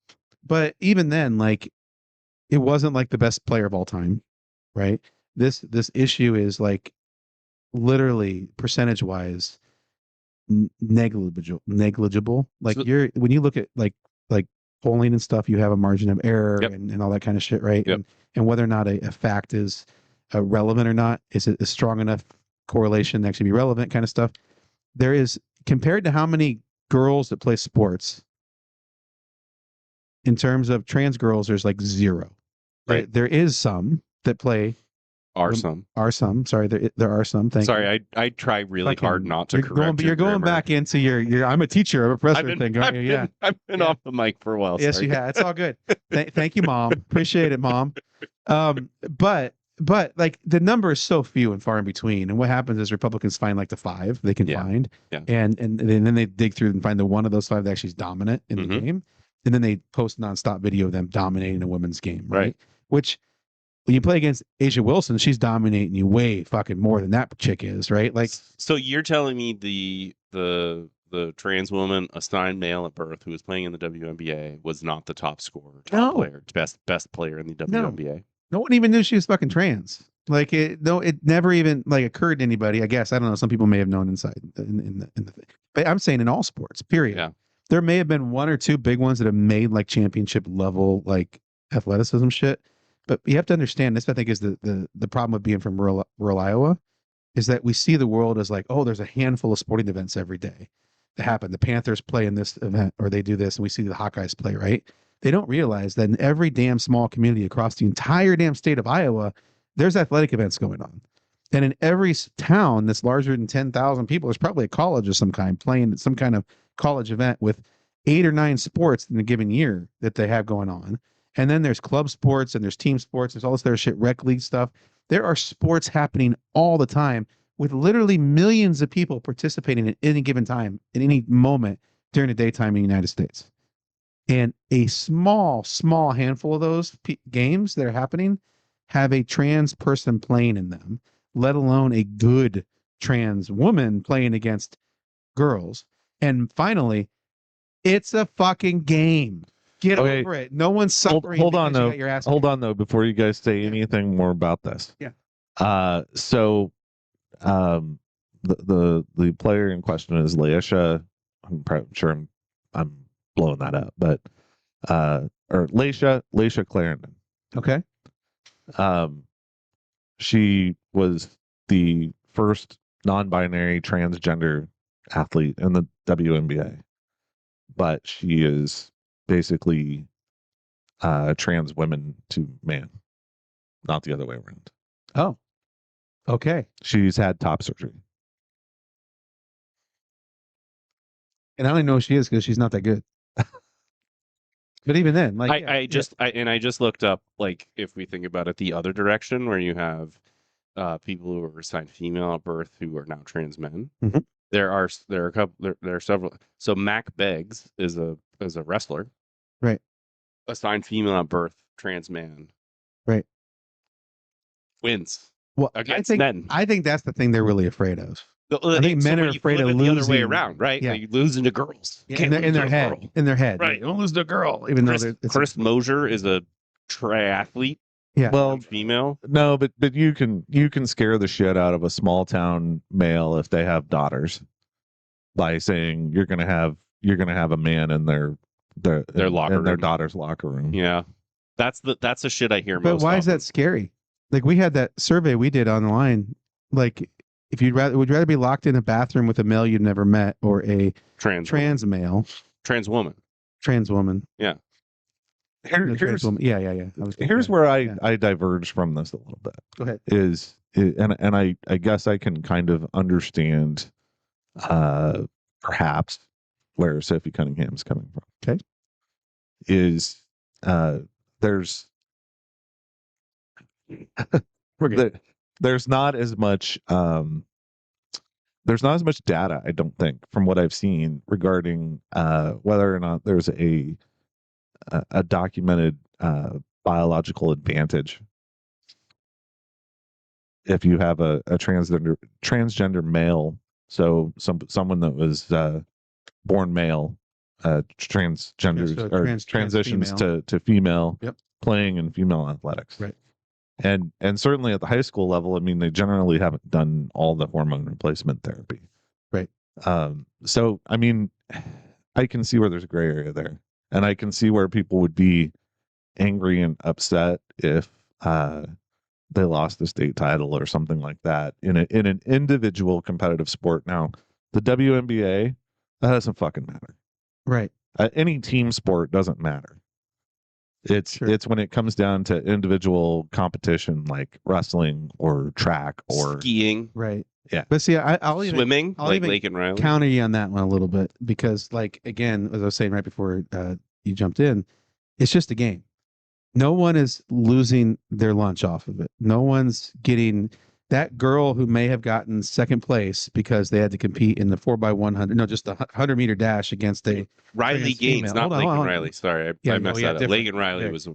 But even then, like, it wasn't like the best player of all time, right? This issue is like literally percentage wise negligible. Like So- when you look at like polling and stuff, you have a margin of error Yep. and all that kind of shit, right? Yep. And whether or not a fact is relevant or not, is it a strong enough correlation to actually be relevant, kind of stuff. There is, compared to how many girls that play sports, in terms of trans girls, there's like zero. Right. There is some that play. Are some? Are some? Sorry, there are some. Thank you. Sorry, I try really hard Fucking- not to you're correct you're going grammar. back into your I'm a teacher, I'm a professor thing, aren't you? Yeah. I've been Yeah. off the mic for a while. Yes, sorry. you have. It's all good. Thank you, Mom. Appreciate it, Mom. But like the number is so few and far in between. And what happens is Republicans find like the 5 they can Yeah. find, Yeah. and then they dig through and find the one of those 5 that actually is dominant in the Mhm. game, and then they post nonstop video of them dominating a women's game, right? Right. Which when you play against Asia Wilson, she's dominating you way fucking more than that chick is, right? Like, So you're telling me the trans woman assigned male at birth who was playing in the WNBA was not the top scorer, No. player, best player in the WNBA? no one even knew she was fucking trans. Like it never even like occurred to anybody. I guess I don't know. Some people may have known inside in the thing, but I'm saying in all sports, period. Yeah. There may have been 1 or 2 big ones that have made like championship level like athleticism shit, but you have to understand this. I think is the problem with being from rural Iowa, is that we see the world as like, oh, there's a handful of sporting events every day that happen. The Panthers play in this event, or they do this, and we see the Hawkeyes play, right? They don't realize that in every damn small community across the entire damn state of Iowa, there's athletic events going on. And in every town that's larger than 10,000 people, there's probably a college of some kind playing some kind of college event with 8 or 9 sports in a given year that they have going on. And then there's club sports and there's team sports. There's all this other shit, rec league stuff. There are sports happening all the time with literally millions of people participating at any given time, in any moment during the daytime in the United States. And a small handful of those games that are happening have a trans person playing in them, let alone a good trans woman playing against girls. And finally, it's a fucking game. Get Okay. over it. No one's suffering. Hold on because you though. got your ass Hold kicked. on though before you guys say anything more about this. Yeah. The player in question is Laisha. I'm sure I'm blowing that up, but or Laisha Clarendon. Okay. She was the first non-binary transgender athlete in the WNBA, but she is basically trans women to man, not the other way around. Oh. Okay. She's had top surgery. And I only know who she is because she's not that good. But even then, like I just looked up, like, if we think about it the other direction, where you have people who are assigned female at birth who are now trans men. Mhm. There are several. So Mac Beggs is a wrestler, Right. assigned female at birth, trans man, Right. wins Well, against men. I think that's the thing they're really afraid of. I think men are afraid of the other way losing. around, right? Yeah. Like losing to girls. Yeah, Can't in lose their to a head. girl. In their head. Right. Don't lose to a girl, even though it's Chris Mosier is a triathlete, yeah. Well, female. no, but you can scare the shit out of a small town male if they have daughters by saying you're gonna have a man in their locker in their room. daughter's locker room. Yeah, that's the shit I hear But most. why is often. that scary? Like we had that survey we did online. Like if would you rather be locked in a bathroom with a male you'd never met or a trans trans male, woman? trans woman? Yeah. Here's yeah. here's where I diverge from this a little bit. Go ahead. And I guess I can kind of understand perhaps where Sophie Cunningham's coming from. Okay. Is there's We're good. there's not as much data, I don't think, from what I've seen regarding whether or not there's a documented biological advantage if you have a transgender male, so someone that was born male, transitions to female, yep, playing in female athletics, right? And certainly at the high school level, I mean, they generally haven't done all the hormone replacement therapy, right? So I mean, I can see where there's a gray area there, and I can see where people would be angry and upset if they lost the state title or something like that in an individual competitive sport. Now, the WNBA, that doesn't fucking matter, right? Any team sport doesn't matter. It's when it comes down to individual competition like wrestling or track or skiing, right? Yeah, but see, I'll swimming, I'll like even Lake and Riley. Counter you on that one a little bit because, like, again, as I was saying right before you jumped in, it's just a game. No one is losing their lunch off of it. No one's getting that girl who may have gotten second place because they had to compete in the 4x100, no, just the 100-meter dash against a Riley Gaines, not Lakin Riley. Sorry, I messed that up. Lakin Riley was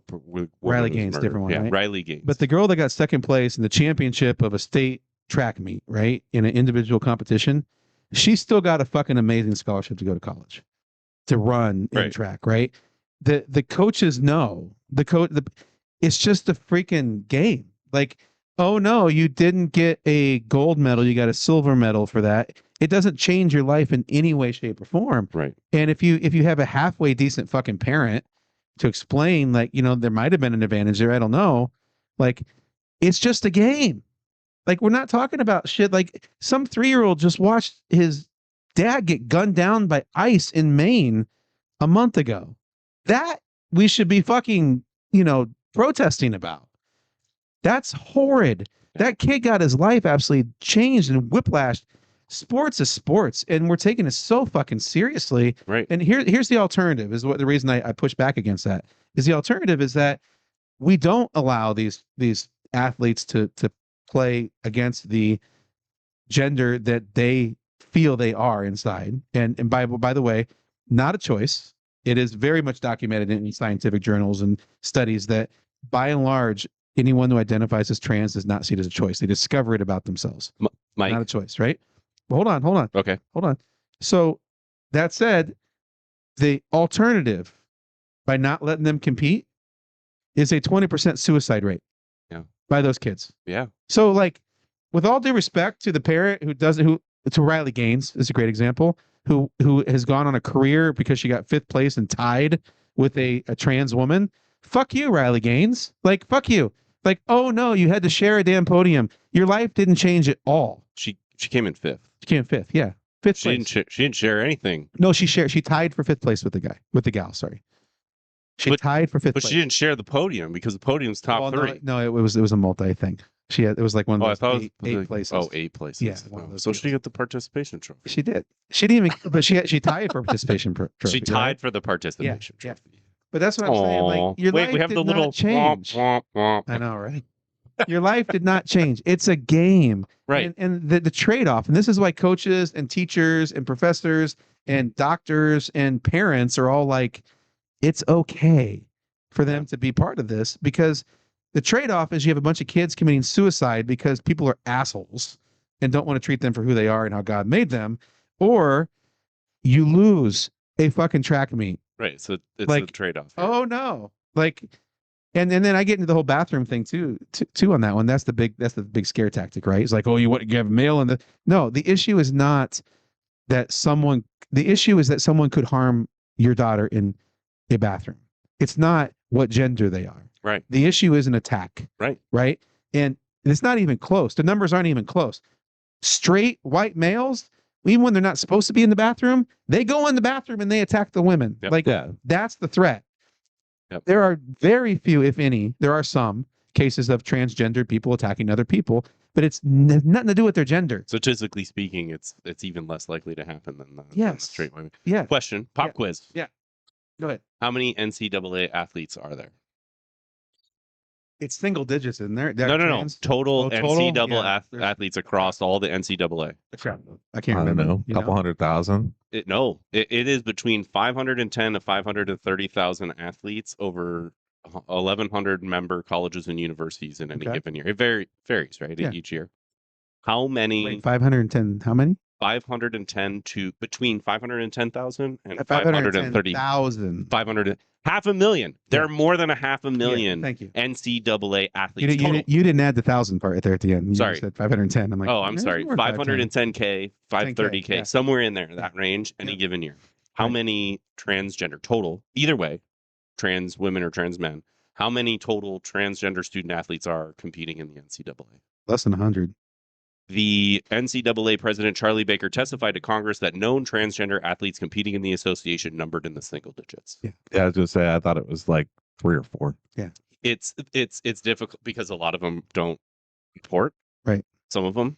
Riley Gaines, different one. Yeah, right? Riley Gaines. But the girl that got second place in the championship of a state track meet, right, in an individual competition, she still got a fucking amazing scholarship to go to college to run in track, right? The coaches know it's just a freaking game. Like, oh no, you didn't get a gold medal, you got a silver medal for that. It doesn't change your life in any way, shape, or form. Right. And if you have a halfway decent fucking parent to explain, like, you know, there might have been an advantage there, I don't know. Like, it's just a game. Like, we're not talking about shit. Like, some 3-year-old just watched his dad get gunned down by ICE in Maine a month ago. That we should be fucking, you know, protesting about. That's horrid. That kid got his life absolutely changed and whiplashed. Sports is sports, and we're taking it so fucking seriously. Right. And here's the alternative. Is what the reason I push back against that is the alternative is that we don't allow these athletes to play against the gender that they feel they are inside. And by the way, not a choice. It is very much documented in scientific journals and studies that, by and large, anyone who identifies as trans does not see it as a choice. They discover it about themselves. Mike. Not a choice, right? But hold on. Okay. Hold on. So that said, the alternative by not letting them compete is a 20% suicide rate. Yeah. By those kids. Yeah. So, like, with all due respect to the parent to Riley Gaines is a great example, who has gone on a career because she got 5th place and tied with a trans woman. Fuck you, Riley Gaines. Like, fuck you. Like, oh no, you had to share a damn podium. Your life didn't change at all. She came in 5th. She came in 5th, yeah. 5th place. She didn't share anything. No, she tied for 5th place with the gal, sorry. She tied for 5th place. But she didn't share the podium because the podium's top 3. No, it was a multi thing. It was like one of those eight places. Oh, 8 places. Yeah. So she get the participation trophy. She did. She didn't even, but she tied for participation trophy. She tied for the participation trophy. Yeah. But that's what I'm saying. Like, your life we have did the little not change. Womp, womp. I know, right? Your life did not change. It's a game. Right. And the trade-off, and this is why coaches and teachers and professors and doctors and parents are all like, it's okay for them to be part of this, because the trade-off is you have a bunch of kids committing suicide because people are assholes and don't want to treat them for who they are and how God made them, or you lose a fucking track meet. Right. So it's like, a trade-off. Oh no. Like, and then I get into the whole bathroom thing too on that one. That's the big scare tactic, right? It's like, oh, you have a male and no, the issue is not that someone could harm your daughter in a bathroom. It's not what gender they are. Right. The issue is an attack. Right. Right. And it's not even close. The numbers aren't even close. Straight white males, even when they're not supposed to be in the bathroom, they go in the bathroom and they attack the women. Yep. Like, that's the threat. Yep. There are very few, if any, there are some cases of transgender people attacking other people, but it's nothing to do with their gender. Statistically speaking, it's even less likely to happen than the Yes. straight women. Yeah. Question, pop quiz. Yeah. Go ahead. How many NCAA athletes are there? It's single digits in there. No. Total NCAA Yeah, athletes across all the NCAA. I can't I don't remember. know, a couple 100,000. It is between 510 to 530,000 athletes over 1,100 member colleges and universities in any Okay. given year. It varies, right? Yeah. Each year. How many? Wait, 510. How many? 510 to between 510,000 and 530,000. 500, 500,000. There Yeah. are more than a 500,000 Thank you. NCAA athletes. total. You didn't add the 1,000 part right there at the end. You Sorry. just said 510. I'm like, Oh, I'm sorry. 510K, 530K, yeah. somewhere in there, that range, any Yeah. given year. How Right. many transgender total, either way, trans women or trans men, how many total transgender student athletes are competing in the NCAA? Less than 100. The NCAA president, Charlie Baker, testified to Congress that known transgender athletes competing in the association numbered in the single digits. Yeah. Yeah, I was gonna say I thought it was like 3 or 4. It's difficult because a lot of them don't report. Right. Some of them,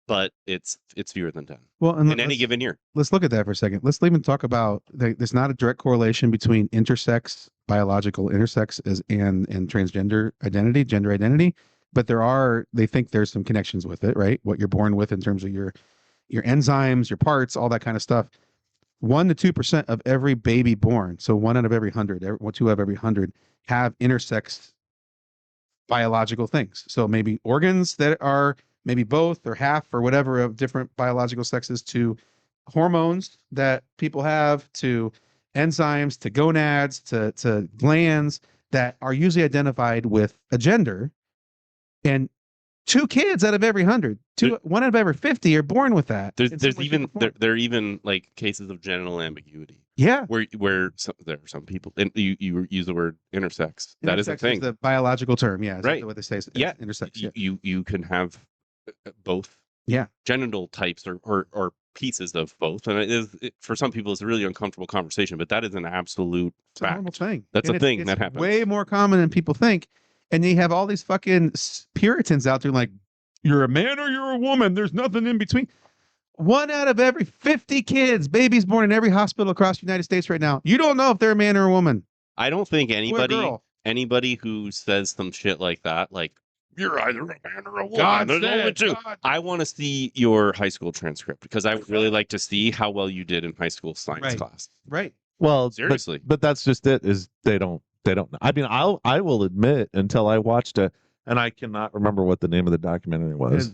but it's fewer than 10 Well, and in any given year. let's look at that for a second. Let's even talk about there's not a direct correlation between biological intersex and transgender identity, gender identity, but they think there's some connections with it, right? What you're born with in terms of your enzymes, your parts, all that kind of stuff. 1 to 2% of every baby born, so 1 out of every 100, 2 out of every 100 have intersex biological things. So maybe organs that are maybe both or half or whatever of different biological sexes, to hormones that people have, to enzymes, to gonads, to glands that are usually identified with a gender. And 2 kids out of every 100, 1 out of every 50 are born with that. There's even there are even like cases of genital ambiguity. Yeah. Where there are some people, and you use the word intersex. That is a Intersex thing. the biological term. Yeah. Right. What they say is Yeah. intersex. Yeah. You can have both. Yeah. Genital types or pieces of both, and for some people it's a really uncomfortable conversation, but that is an absolute It's a normal fact. thing. That's And a thing it's that happens. way more common than people think. And you have all these fucking Puritans out there like, you're a man or you're a woman. There's nothing in between. 1 out of every 50 kids, babies born in every hospital across the United States right now, you don't know if they're a man or a woman. I don't think Boy or girl. anybody who says some shit like that, like you're either a man or a woman. God There's only said, two. God. I want to see your high school transcript because I would really like to see how well you did in high school science Right. class. Right. Well, Seriously. but that's just it. Is they don't. I mean, I will admit until I watched and I cannot remember what the name of the documentary was.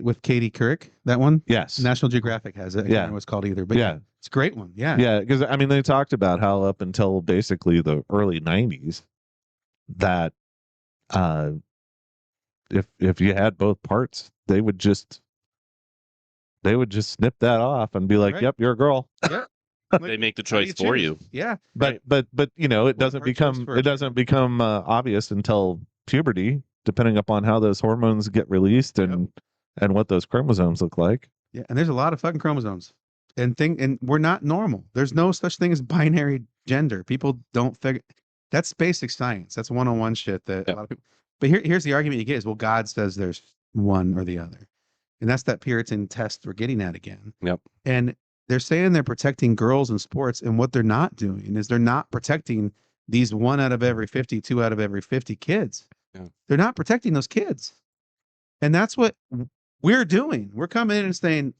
With Katie Couric, that one. Yes. National Geographic has it. I can't remember what it's called either. But Yeah. it's a great one. Yeah. Yeah, because I mean, they talked about how up until basically the early '90s, that if you had both parts, they would just snip that off and be like, Right. "Yep, you're a girl." They make the How do choice for choose? you. Yeah. But you know, it doesn't her choice become first. obvious until puberty, depending upon how those hormones get released and what those chromosomes look like. Yeah. And there's a lot of fucking chromosomes. And we're not normal. There's no such thing as binary gender. People don't figure that's basic science. That's 101 shit that a lot of people. But here's the argument you get is, well, God says there's one or the other. And that's that Puritan test we're getting at again. Yep. And they're saying they're protecting girls in sports, and what they're not doing is they're not protecting these 1 out of every 50, 2 out of every 50 kids. Yeah. They're not protecting those kids. And that's what we're doing. We're coming in and saying,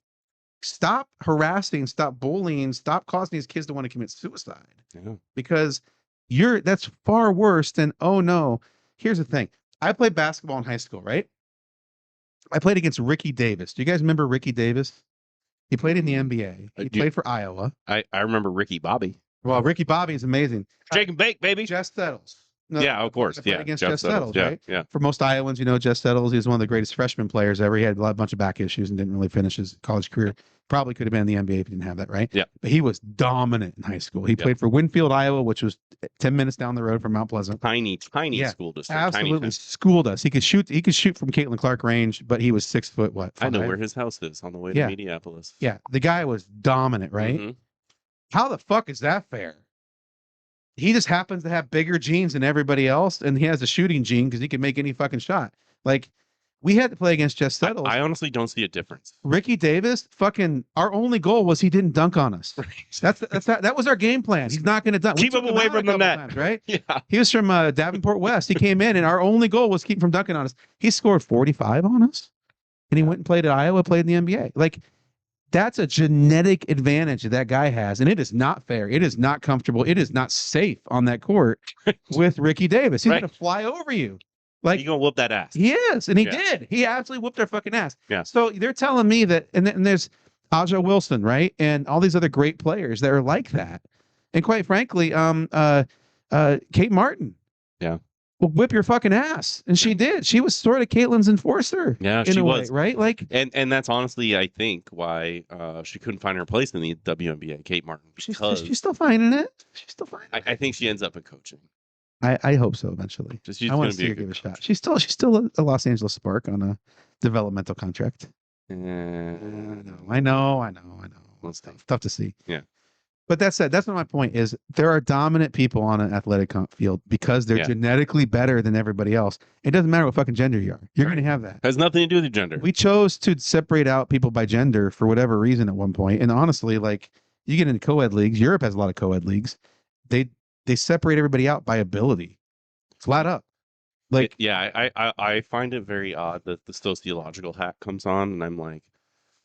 stop harassing, stop bullying, stop causing these kids to want to commit suicide. Yeah. Because that's far worse than, oh no. Here's the thing. I played basketball in high school, right? I played against Ricky Davis. Do you guys remember Ricky Davis? He played in the NBA. He played for Iowa. I remember Ricky Bobby. Well, Ricky Bobby is amazing. Shake and bake, baby. Jess Settles. Yeah, of course. I played Yeah, against Jeff Jess Settles, Yeah, right? yeah. For most Iowans, Jess Settles. He was one of the greatest freshman players ever. He had a bunch of back issues and didn't really finish his college career. Probably could have been in the NBA if he didn't have that, right? Yeah. But he was dominant in high school. He played for Winfield, Iowa, which was 10 minutes down the road from Mount Pleasant. Tiny Yeah, school district. Absolutely Tiny. schooled us. He could shoot from Caitlin Clark range, but he was 6 foot, what? I know 5? where his house is on the way Yeah. to Minneapolis. Yeah. The guy was dominant, right? Mhm. How the fuck is that fair? he just happens to have bigger genes than everybody else, and he has a shooting gene because he can make any fucking shot. Like, we had to play against Jeff Settles. I honestly don't see a difference. Ricky Davis, fucking, our only goal was he didn't dunk on us. That was our game plan. He's not going to dunk. Keep him away from the net, times, right? Yeah. He was from Davenport West. He came in, and our only goal was keep him from dunking on us. He scored 45 on us, and he went and played at Iowa, played in the NBA. Like, that's a genetic advantage that guy has, and it is not fair. It is not comfortable. It is not safe on that court with Ricky Davis. He's Right. going to fly over you. Like, You gonna whoop that ass? he is, and he Yeah. did. He absolutely whooped our fucking ass. Yeah. So they're telling me that, and there's Aja Wilson, right, and all these other great players that are like that, and quite frankly, Kate Martin, Yeah. will whip your fucking ass, and she did. She was sort of Caitlin's enforcer, Yeah, in she a was. way, right? Like, And that's honestly, I think, why she couldn't find her place in the WNBA, Kate Martin. she's Because still finding it. She's still finding it. I think she ends up in coaching. I hope so eventually. She's I want gonna to be see a her good give it a shot. coach. She's still a Los Angeles Spark on a developmental contract. I know. Let's see. Tough to see. Yeah. But that said, that's not my point. Is there are dominant people on an athletic field because they're Yeah. genetically better than everybody else. It doesn't matter what fucking gender you are. You're Right. going to have that. Has nothing to do with your gender. We chose to separate out people by gender for whatever reason at one point. And honestly, like, you get into co-ed leagues. Europe has a lot of co-ed leagues. They separate everybody out by ability, flat up. Like, I find it very odd that the sociological hat comes on, and I'm like,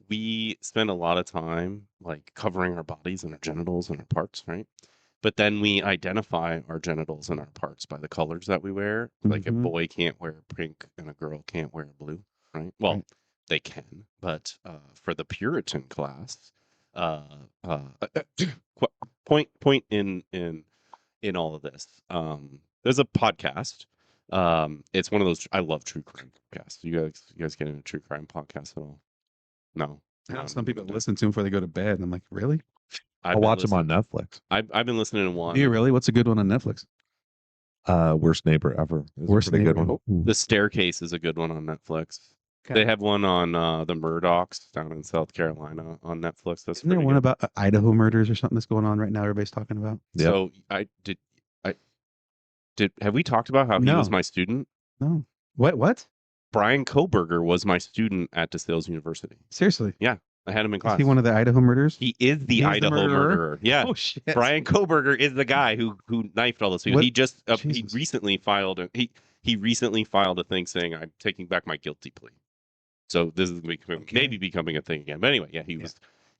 we spend a lot of time like covering our bodies and our genitals and our parts, right? But then we identify our genitals and our parts by the colors that we wear. Like, a Mhm. boy can't wear pink and a girl can't wear blue, right? Well, Right. they can, but for the Puritan class, point in all of this. There's a podcast. It's one of those. I love true crime podcasts. You guys get into true crime podcasts at all? No. I know No, some people no. listen to them before they go to bed, and I'm like, really? I'll watch them on Netflix. I've been listening to one. Do you really? What's a good one on Netflix? Worst Neighbor Ever. is a Worst pretty good Neighbor. one. Ooh. The Staircase is a good one on Netflix. Okay. They have one on the Murdochs down in South Carolina on Netflix. That's Isn't there pretty one good. about Idaho murders or something that's going on right now? Everybody's talking about. Yep. So have we talked about how he was No. my student? No. What? Brian Koberger was my student at DeSales University. Seriously? I had him in Is class. he one of the Idaho murders? He is the He's the Idaho murderer? murderer. Yeah. Oh shit! Brian Koberger is the guy who knifed all this people. What? He just he Jesus. recently filed he recently filed a thing saying, I'm taking back my guilty plea. So this is maybe becoming a thing again. But anyway, yeah,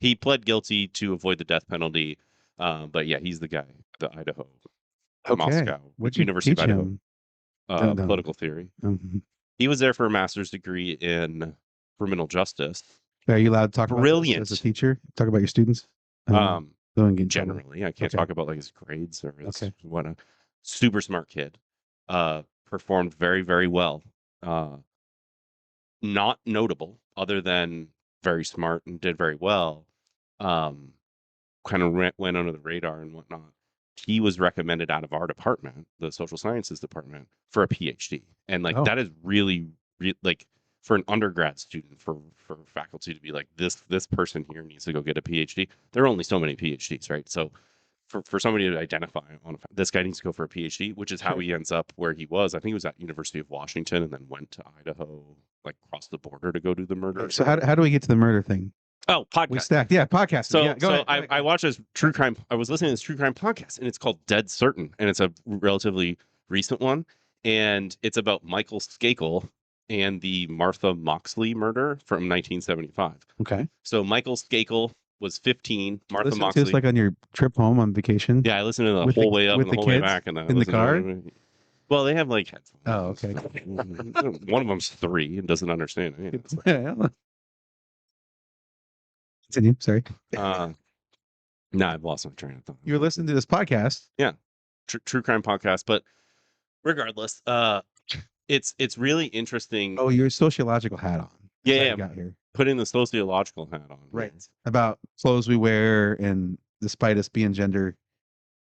he pled guilty to avoid the death penalty. But yeah, he's the guy, the Idaho, Moscow, What'd you University teach of Idaho, him? No. political theory. Mhm. He was there for a master's degree in criminal justice. Are you allowed to talk about Brilliant. this as a teacher? Talk about your students. Um, Don't get in trouble. generally, I can't Okay. talk about like his grades or his Okay. what. Super smart kid. Performed very, very well. Not notable, other than very smart and did very well. Kind of went under the radar and whatnot. He was recommended out of our department, the social sciences department, for a PhD, and like Oh. that is really like for an undergrad student, for faculty to be like this person here needs to go get a PhD. There are only so many PhDs, right? So for somebody to identify on this guy needs to go for a PhD, which is how Sure. he ends up where he was. I think he was at University of Washington and then went to Idaho, like crossed the border to go do the murder. So how do we get to the murder thing? Oh, We podcast. stacked. Yeah, podcast. So, yeah, go ahead. I watched this true crime. I was listening to this true crime podcast, and it's called Dead Certain, and it's a relatively recent one, and it's about Michael Skakel and the Martha Moxley murder from 1975. Okay. So Michael Skakel was 15. Martha Listen to Moxley. this like on your trip home on vacation. Yeah, I listened to the With whole the- way up with and the the whole way kids back, and then I in the listened to car? it. Well, they have like headphones. Oh, okay. One of them's 3 and doesn't understand it. It's like, Yeah. Continue. Sorry. nah, I've lost my train of thought. You were listening to this podcast. True crime podcast, but regardless, it's really interesting. Oh, your sociological hat on. Yeah, That's how yeah. you got here. Putting the sociological hat on. About clothes we wear, and despite us being gender,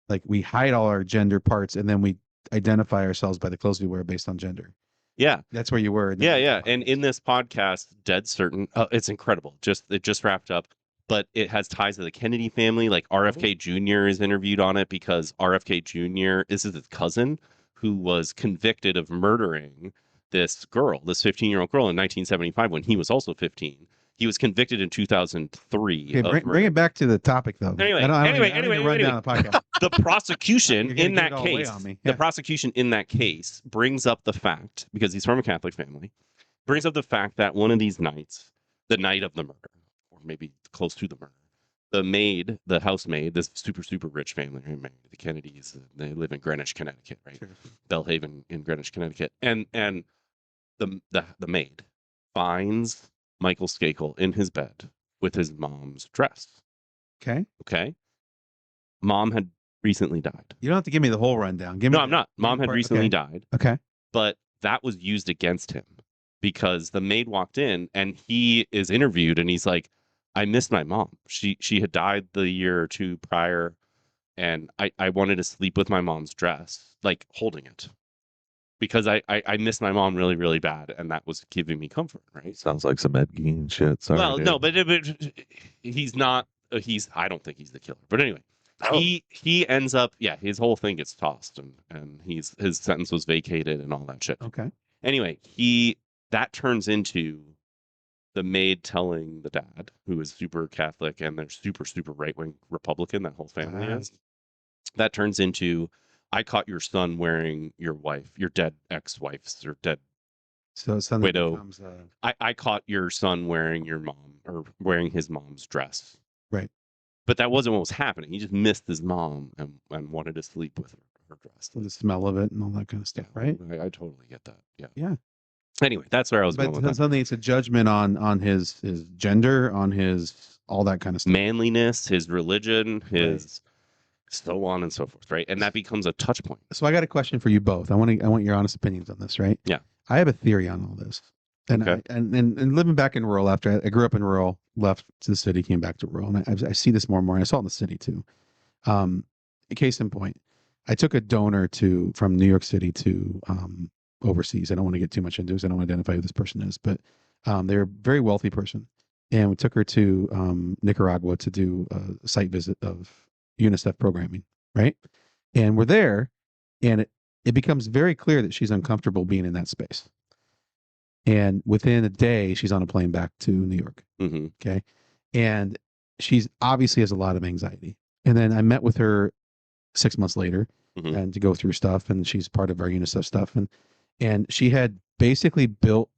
like we hide all our gender parts, and then we identify ourselves by the clothes we wear based on gender. Yeah, That's where you were. yeah. And in this podcast, Dead Certain, it's incredible. It just wrapped up. but it has ties to the Kennedy family. Like RFK Jr. is interviewed on it because RFK Jr. This is his cousin who was convicted of murdering this girl, this 15-year-old girl in 1975 when he was also 15. He was convicted in 2003. Okay, bring it back to the topic though. Anyway, I don't need to run down the podcast. The prosecution You're gonna in give that it all away case, on me. the Yeah. prosecution in that case brings up the fact, because he's from a Catholic family, brings up the fact that one of these nights, the night of the murder, or maybe close to the murder, the maid, the housemaid, this super, super rich family, right, the Kennedys, they live in Greenwich, Connecticut, right? Sure. Bellhaven in Greenwich, Connecticut. And the maid finds Michael Skakel in his bed with his mom's dress. Okay. Okay. Mom had recently died. You don't have to give me the whole rundown. Give me No, I'm not. Mom had recently died. Okay. But that was used against him because the maid walked in and he is interviewed and he's like, I missed my mom. She had died the year or two prior, and I wanted to sleep with my mom's dress, like holding it. Because I missed my mom really, really bad, and that was giving me comfort, right? Sounds like some Ed Gein shit. Sorry, well, dude. no, but he's not. I don't think he's the killer. But anyway, he ends up. Yeah, his whole thing gets tossed, and his sentence was vacated and all that shit. Okay. Anyway, that turns into the maid telling the dad, who is super Catholic and they're super, super right wing Republican. That whole family is. That turns into, I caught your son wearing your dead ex-wife's or dead widow. Becomes, I caught your son wearing your mom or wearing his mom's dress. Right. But that wasn't what was happening. He just missed his mom and wanted to sleep with her dress. The smell of it and all that kind of stuff, right? I totally get that. Yeah. Yeah. Anyway, that's where I was going with that. Something, it's a judgment on his gender, on his all that kind of stuff. Manliness, his religion, his so on and so forth, right? And that becomes a touch point. So I got a question for you both. I want your honest opinions on this, right? Yeah. I have a theory on all this. And okay. and living back in rural after I grew up in rural, left to the city, came back to rural, and I see this more and more. And I saw it in the city too. Case in point, I took a donor from New York City to overseas. I don't want to get too much into it because I don't identify who this person is, but they're a very wealthy person. And we took her to Nicaragua to do a site visit of UNICEF programming, right? And we're there, and it becomes very clear that she's uncomfortable being in that space. And within a day, she's on a plane back to New York. Mm-hmm. Okay. And she's obviously has a lot of anxiety. And then I met with her 6 months later and to go through stuff. And she's part of our UNICEF stuff. And she had basically built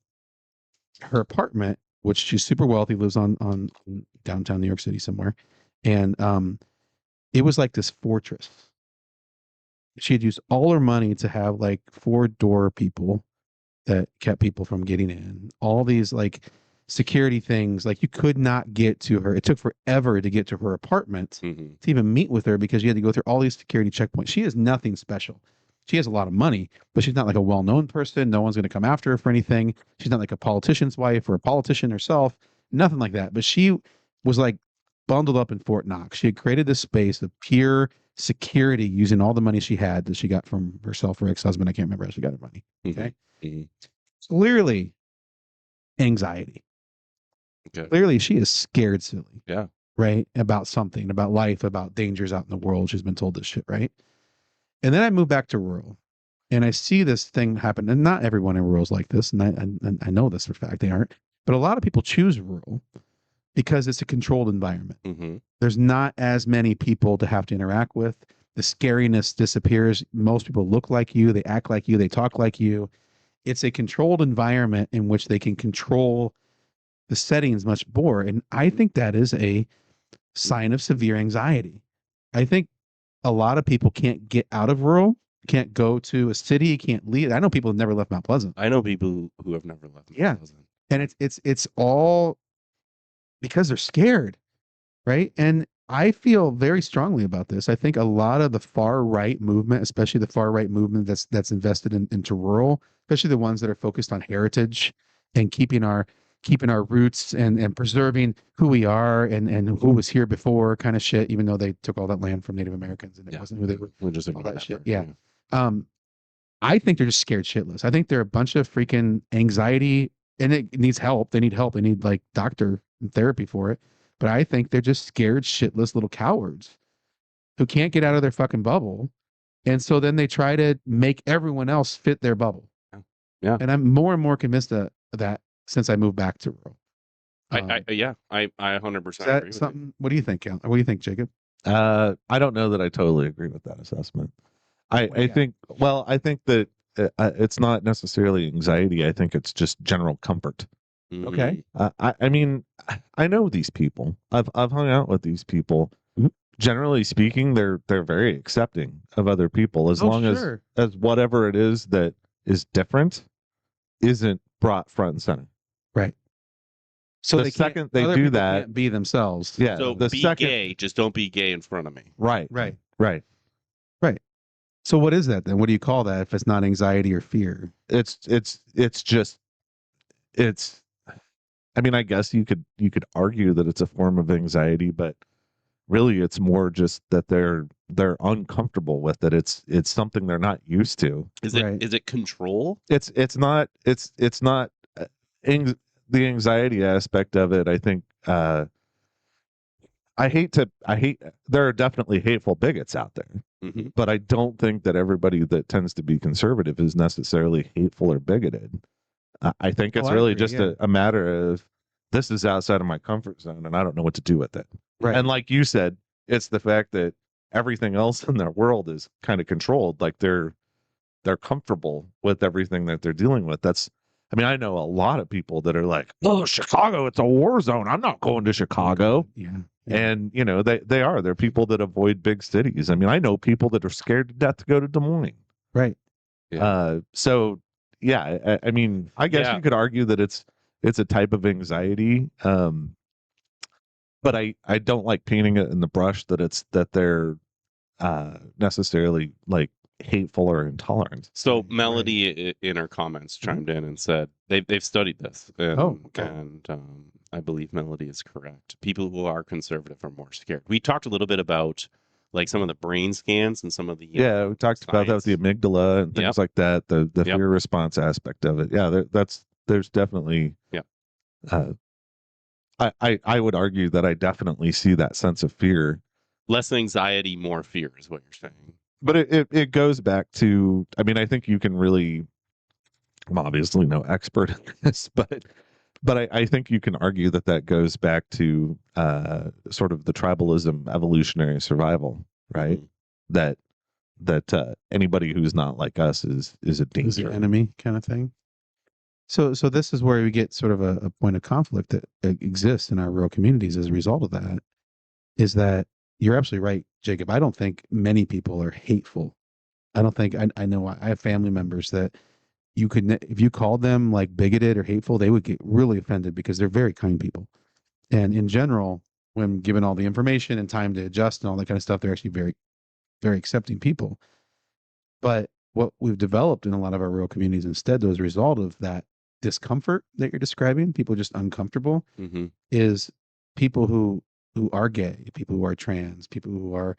her apartment, which she's super wealthy, lives on downtown New York City somewhere. And it was like this fortress. She had used all her money to have like 4-door people that kept people from getting in. All these like security things, like you could not get to her. It took forever to get to her apartment to even meet with her because you had to go through all these security checkpoints. She is nothing special. She has a lot of money, but she's not like a well-known person. No one's going to come after her for anything. She's not like a politician's wife or a politician herself, nothing like that. But she was like bundled up in Fort Knox. She had created this space of pure security using all the money she had that she got from herself or ex-husband. I can't remember how she got her money. Okay. Clearly anxiety. Okay. Clearly she is scared silly. Yeah. Right. About something, about life, about dangers out in the world. She's been told this shit. Right. And then I moved back to rural and I see this thing happen. And not everyone in rural is like this. And I know this for a fact they aren't, but a lot of people choose rural because it's a controlled environment. There's not as many people to have to interact with. The scariness disappears. Most people look like you. They act like you. They talk like you. It's a controlled environment in which they can control the settings much more. And I think that is a sign of severe anxiety. I think a lot of people can't get out of rural, can't go to a city, can't leave. I know people have never left Mount Pleasant. I know people who have never left Mount Pleasant. And it's all because they're scared, right? And I feel very strongly about this. I think a lot of the far right movement, especially the far right movement that's invested into rural, especially the ones that are focused on heritage and keeping our roots and preserving who we are and who was here before kind of shit, even though they took all that land from Native Americans and it wasn't who they were. We'll just all that shit. Part. Yeah. I think they're just scared shitless. I think they're a bunch of freaking anxiety and it needs help. They need help. They need like doctor therapy for it. but I think they're just scared shitless little cowards who can't get out of their fucking bubble. And so then they try to make everyone else fit their bubble. Yeah. And I'm more and more convinced of that since I moved back to rural. I 100% Is that agree with something? you. What do you think, Cal? What do you think, Jacob? I don't know that I totally agree with that assessment. I think that it's not necessarily anxiety. I think it's just general comfort. Okay. I mean, I know these people. I've hung out with these people. Mhm. Generally speaking, they're very accepting of other people as long as whatever it is that is different isn't brought front and center. Right. So the second they other do people that, can't be themselves. yeah. So the be second, gay, just don't be gay in front of me. right. So what is that then? What do you call that if it's not anxiety or fear? It's just it's. I mean, I guess you could argue that it's a form of anxiety, but really, it's more just that they're uncomfortable with it. It's something they're not used to. Is it control? It's not the anxiety aspect of it. I think there are definitely hateful bigots out there, Mm-hmm. but I don't think that everybody that tends to be conservative is necessarily hateful or bigoted. I think it's really agree, just yeah. a matter of this is outside of my comfort zone and I don't know what to do with it. Right. And like you said, it's the fact that everything else in their world is kind of controlled. Like they're comfortable with everything that they're dealing with. I mean, I know a lot of people that are like, "Oh, Chicago, it's a war zone. I'm not going to Chicago." Yeah. And they're people that avoid big cities. I mean, I know people that are scared to death to go to Des Moines. Right. So yeah, I mean, I guess you could argue that it's a type of anxiety. But I don't like painting it in the brush that they're necessarily like hateful or intolerant. So Melody in her comments chimed in and said they've studied this. And I believe Melody is correct. People who are conservative are more scared. We talked a little bit about like some of the brain scans and some of the we talked about that with the amygdala and things like that. The fear response aspect of it. Yeah, there's definitely I would argue that I definitely see that sense of fear. Less anxiety, more fear is what you're saying. But it goes back to, I mean, I think you can really, I'm obviously no expert in this, but I think you can argue that goes back to sort of the tribalism, evolutionary survival, right? Mm-hmm. That anybody who's not like us is a danger. Is the enemy kind of thing. So this is where we get sort of a point of conflict that exists in our rural communities as a result of that, is that you're absolutely right, Jacob. I don't think many people are hateful. I don't think, I know I have family members that you could, if you called them like bigoted or hateful, they would get really offended because they're very kind people. And in general, when given all the information and time to adjust and all that kind of stuff, they're actually very, very accepting people. But what we've developed in a lot of our rural communities instead, as a result of that discomfort that you're describing, people just uncomfortable, is people who are gay, people who are trans, people who are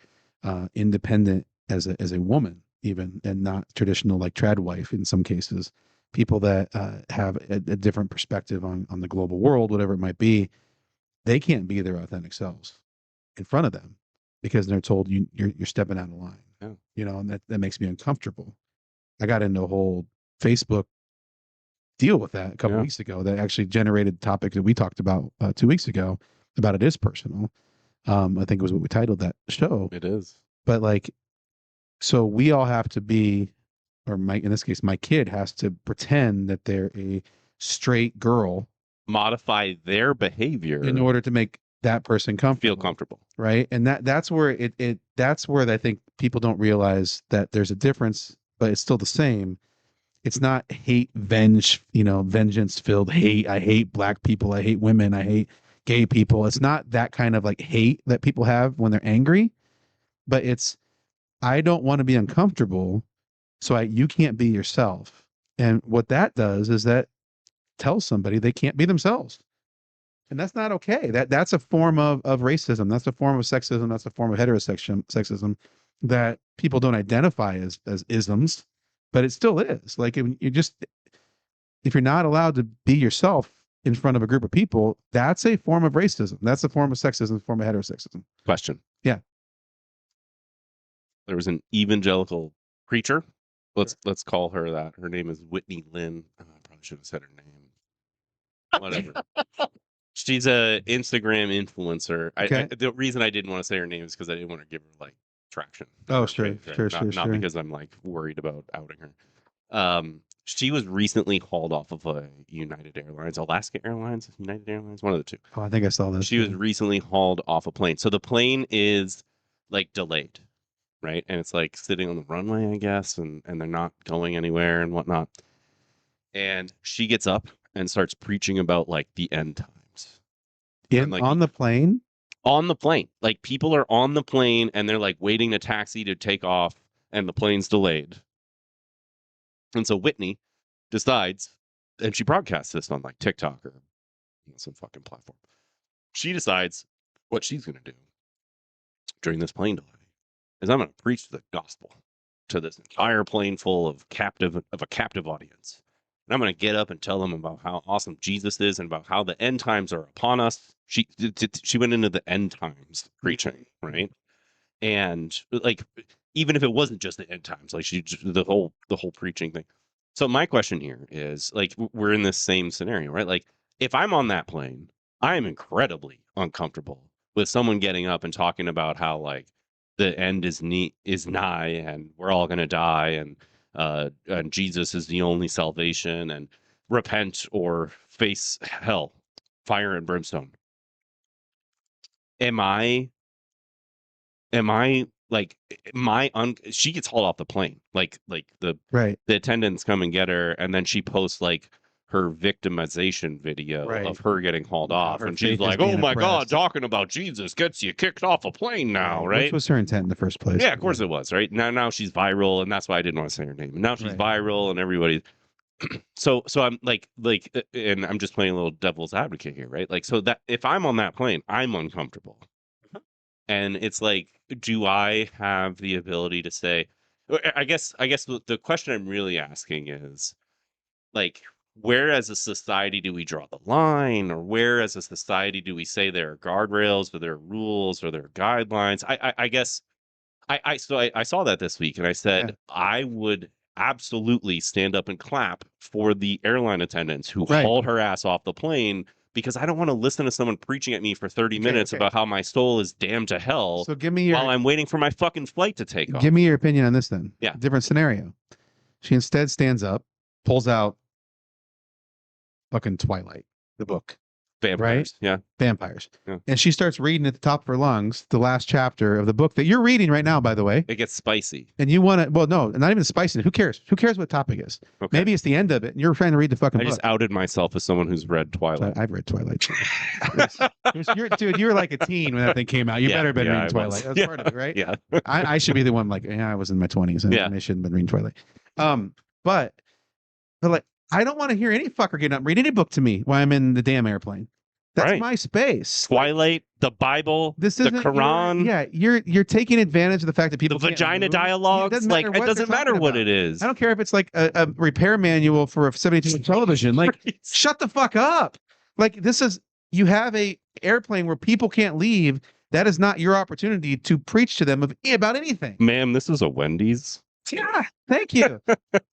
independent as a woman, even, and not traditional like trad wife in some cases, people that have a different perspective on the global world, whatever it might be. They can't be their authentic selves in front of them because they're told you're stepping out of line. Yeah. And that makes me uncomfortable. I got into a whole Facebook deal with that a couple weeks ago that actually generated the topic that we talked about 2 weeks ago about It Is Personal. I think it was what we titled that show. It is. But like, so we all have to be, or in this case, my kid has to pretend that they're a straight girl. Modify their behavior in order to make that person feel comfortable. Right. And that's where that's where I think people don't realize that there's a difference, but it's still the same. It's not vengeance filled hate. I hate black people. I hate women. I hate gay people. It's not that kind of like hate that people have when they're angry, but it's, I don't want to be uncomfortable. So you can't be yourself. And what that does is that tells somebody they can't be themselves. And that's not okay. That's a form of racism. That's a form of sexism. That's a form of sexism that people don't identify as isms, but it still is. Like if you're not allowed to be yourself, in front of a group of people, that's a form of racism. That's a form of sexism, a form of heterosexism. Question. Yeah. There was an evangelical preacher. Let's call her that. Her name is Whitney Lynn. Oh, I probably should have said her name. Whatever. She's a Instagram influencer. Okay. The reason I didn't want to say her name is because I didn't want to give her like traction. Oh, Her sure, faith, right? sure, not, sure, not sure. because I'm like worried about outing her. She was recently hauled off of a United Airlines, Alaska Airlines, United Airlines, one of the two. Oh, I think I saw this. She was recently hauled off a plane. So the plane is like delayed, right? And it's like sitting on the runway, I guess, and they're not going anywhere and whatnot. And she gets up and starts preaching about like the end times. On the plane? On the plane. Like people are on the plane and they're like waiting a taxi to take off and the plane's delayed. And so Whitney decides, and she broadcasts this on like TikTok or some fucking platform. She decides what she's going to do during this plane delay is I'm going to preach the gospel to this entire plane full of a captive audience. And I'm going to get up and tell them about how awesome Jesus is and about how the end times are upon us. She went into the end times preaching, right? And like, even if it wasn't just the end times, like the whole preaching thing. So my question here is like, we're in this same scenario, right? Like if I'm on that plane, I am incredibly uncomfortable with someone getting up and talking about how like the end is nigh and we're all going to die and Jesus is the only salvation and repent or face hell, fire and brimstone. Am I like she gets hauled off the plane, like the attendants come and get her, and then she posts like her victimization video of her getting hauled off, and she's like, "Oh my God, talking about Jesus gets you kicked off a plane now," right? Which was her intent in the first place. Yeah, of course it was, right? Now she's viral, and that's why I didn't want to say her name. And now she's viral, and everybody. So I'm like, and I'm just playing a little devil's advocate here, right? Like, so that if I'm on that plane, I'm uncomfortable. And it's like, do I have the ability to say, I guess the question I'm really asking is like, where as a society do we draw the line, or where as a society do we say there are guardrails or there are rules or there are guidelines? I guess I saw that this week and I said, I would absolutely stand up and clap for the airline attendants who hauled her ass off the plane, because I don't want to listen to someone preaching at me for 30 minutes about how my soul is damned to hell while I'm waiting for my fucking flight to take off. Give me your opinion on this then. Yeah. Different scenario. She instead stands up, pulls out fucking Twilight, the book. Vampires. Right? Yeah. Vampires. Yeah. And she starts reading at the top of her lungs the last chapter of the book that you're reading right now, by the way. It gets spicy. And you want to, well, no, not even spicy. Who cares? Who cares what topic is? Okay. Maybe it's the end of it and you're trying to read the fucking book. I just outed myself as someone who's read Twilight. I've read Twilight. Dude, you were like a teen when that thing came out. You better have been reading Twilight. That's part of it, right? Yeah. I should be the one like, I was in my 20s and I shouldn't have been reading Twilight. But like, I don't want to hear any fucker getting up and read any book to me while I'm in the damn airplane. That's my space. Twilight, the Bible, the Quran. You're taking advantage of the fact that people the vagina dialogues. Like it doesn't matter what it is. I don't care if it's like a repair manual for a 72-inch television. Like, shut the fuck up. Like you have a airplane where people can't leave. That is not your opportunity to preach to them about anything. Ma'am, this is a Wendy's. Yeah, thank you.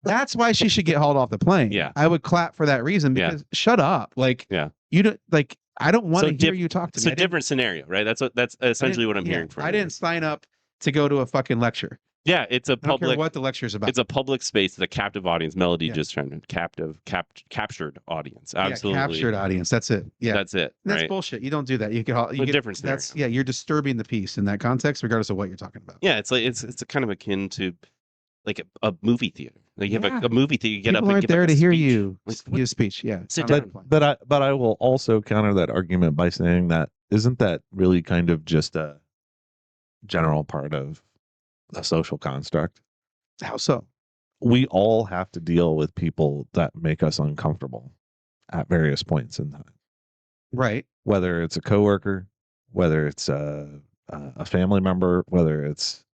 That's why she should get hauled off the plane. Yeah, I would clap for that reason because shut up. Like, you don't like. I don't want to hear you talk to me. It's a different scenario, right? That's essentially what I'm hearing from you. I didn't sign up to go to a fucking lecture. Yeah, it's a public. I don't care what the lecture's about. It's a public space. It's a captive audience. Melody just turned captured audience. Absolutely, captured audience. That's it. Yeah, that's it. That's bullshit. You don't do that. You get different scenario. That's you're disturbing the peace in that context, regardless of what you're talking about. Yeah, it's like it's kind of akin to like a movie theater. Like you have a movie theater, you get people up and aren't give there like to hear speech. you Like, give a speech. Yeah, sit down. But I will also counter that argument by saying that isn't that really kind of just a general part of a social construct? How so? We all have to deal with people that make us uncomfortable at various points in time. Right. Whether it's a coworker, whether it's a family member, whether it's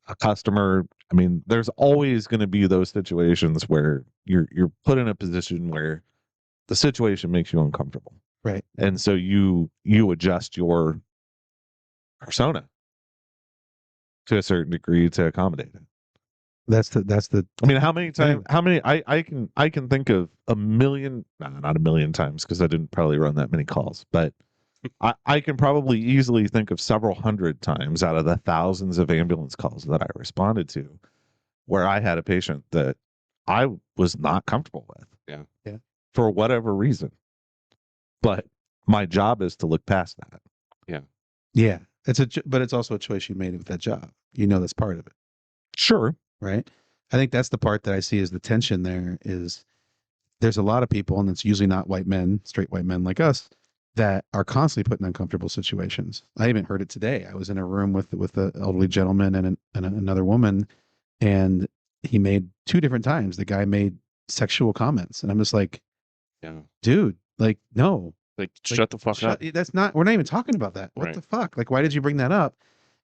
a customer. I mean, there's always going to be those situations where you're put in a position where the situation makes you uncomfortable. Right. And so you adjust your persona to a certain degree to accommodate it. That's the I mean, how many times, I can think of a million, not a million times, because I didn't probably run that many calls, but I can probably easily think of several hundred times out of the thousands of ambulance calls that I responded to where I had a patient that I was not comfortable with. Yeah. For whatever reason. But my job is to look past that. Yeah. But it's also a choice you made with that job. That's part of it. Sure. Right. I think that's the part that I see as the tension there is there's a lot of people, and it's usually not white men, straight white men like us, that are constantly put in uncomfortable situations. I even heard it today. I was in a room with an elderly gentleman and another woman, and he made 2 different times. The guy made sexual comments, and I'm just like, dude, like, no, like shut the fuck up. We're not even talking about that. What the fuck? Like, why did you bring that up?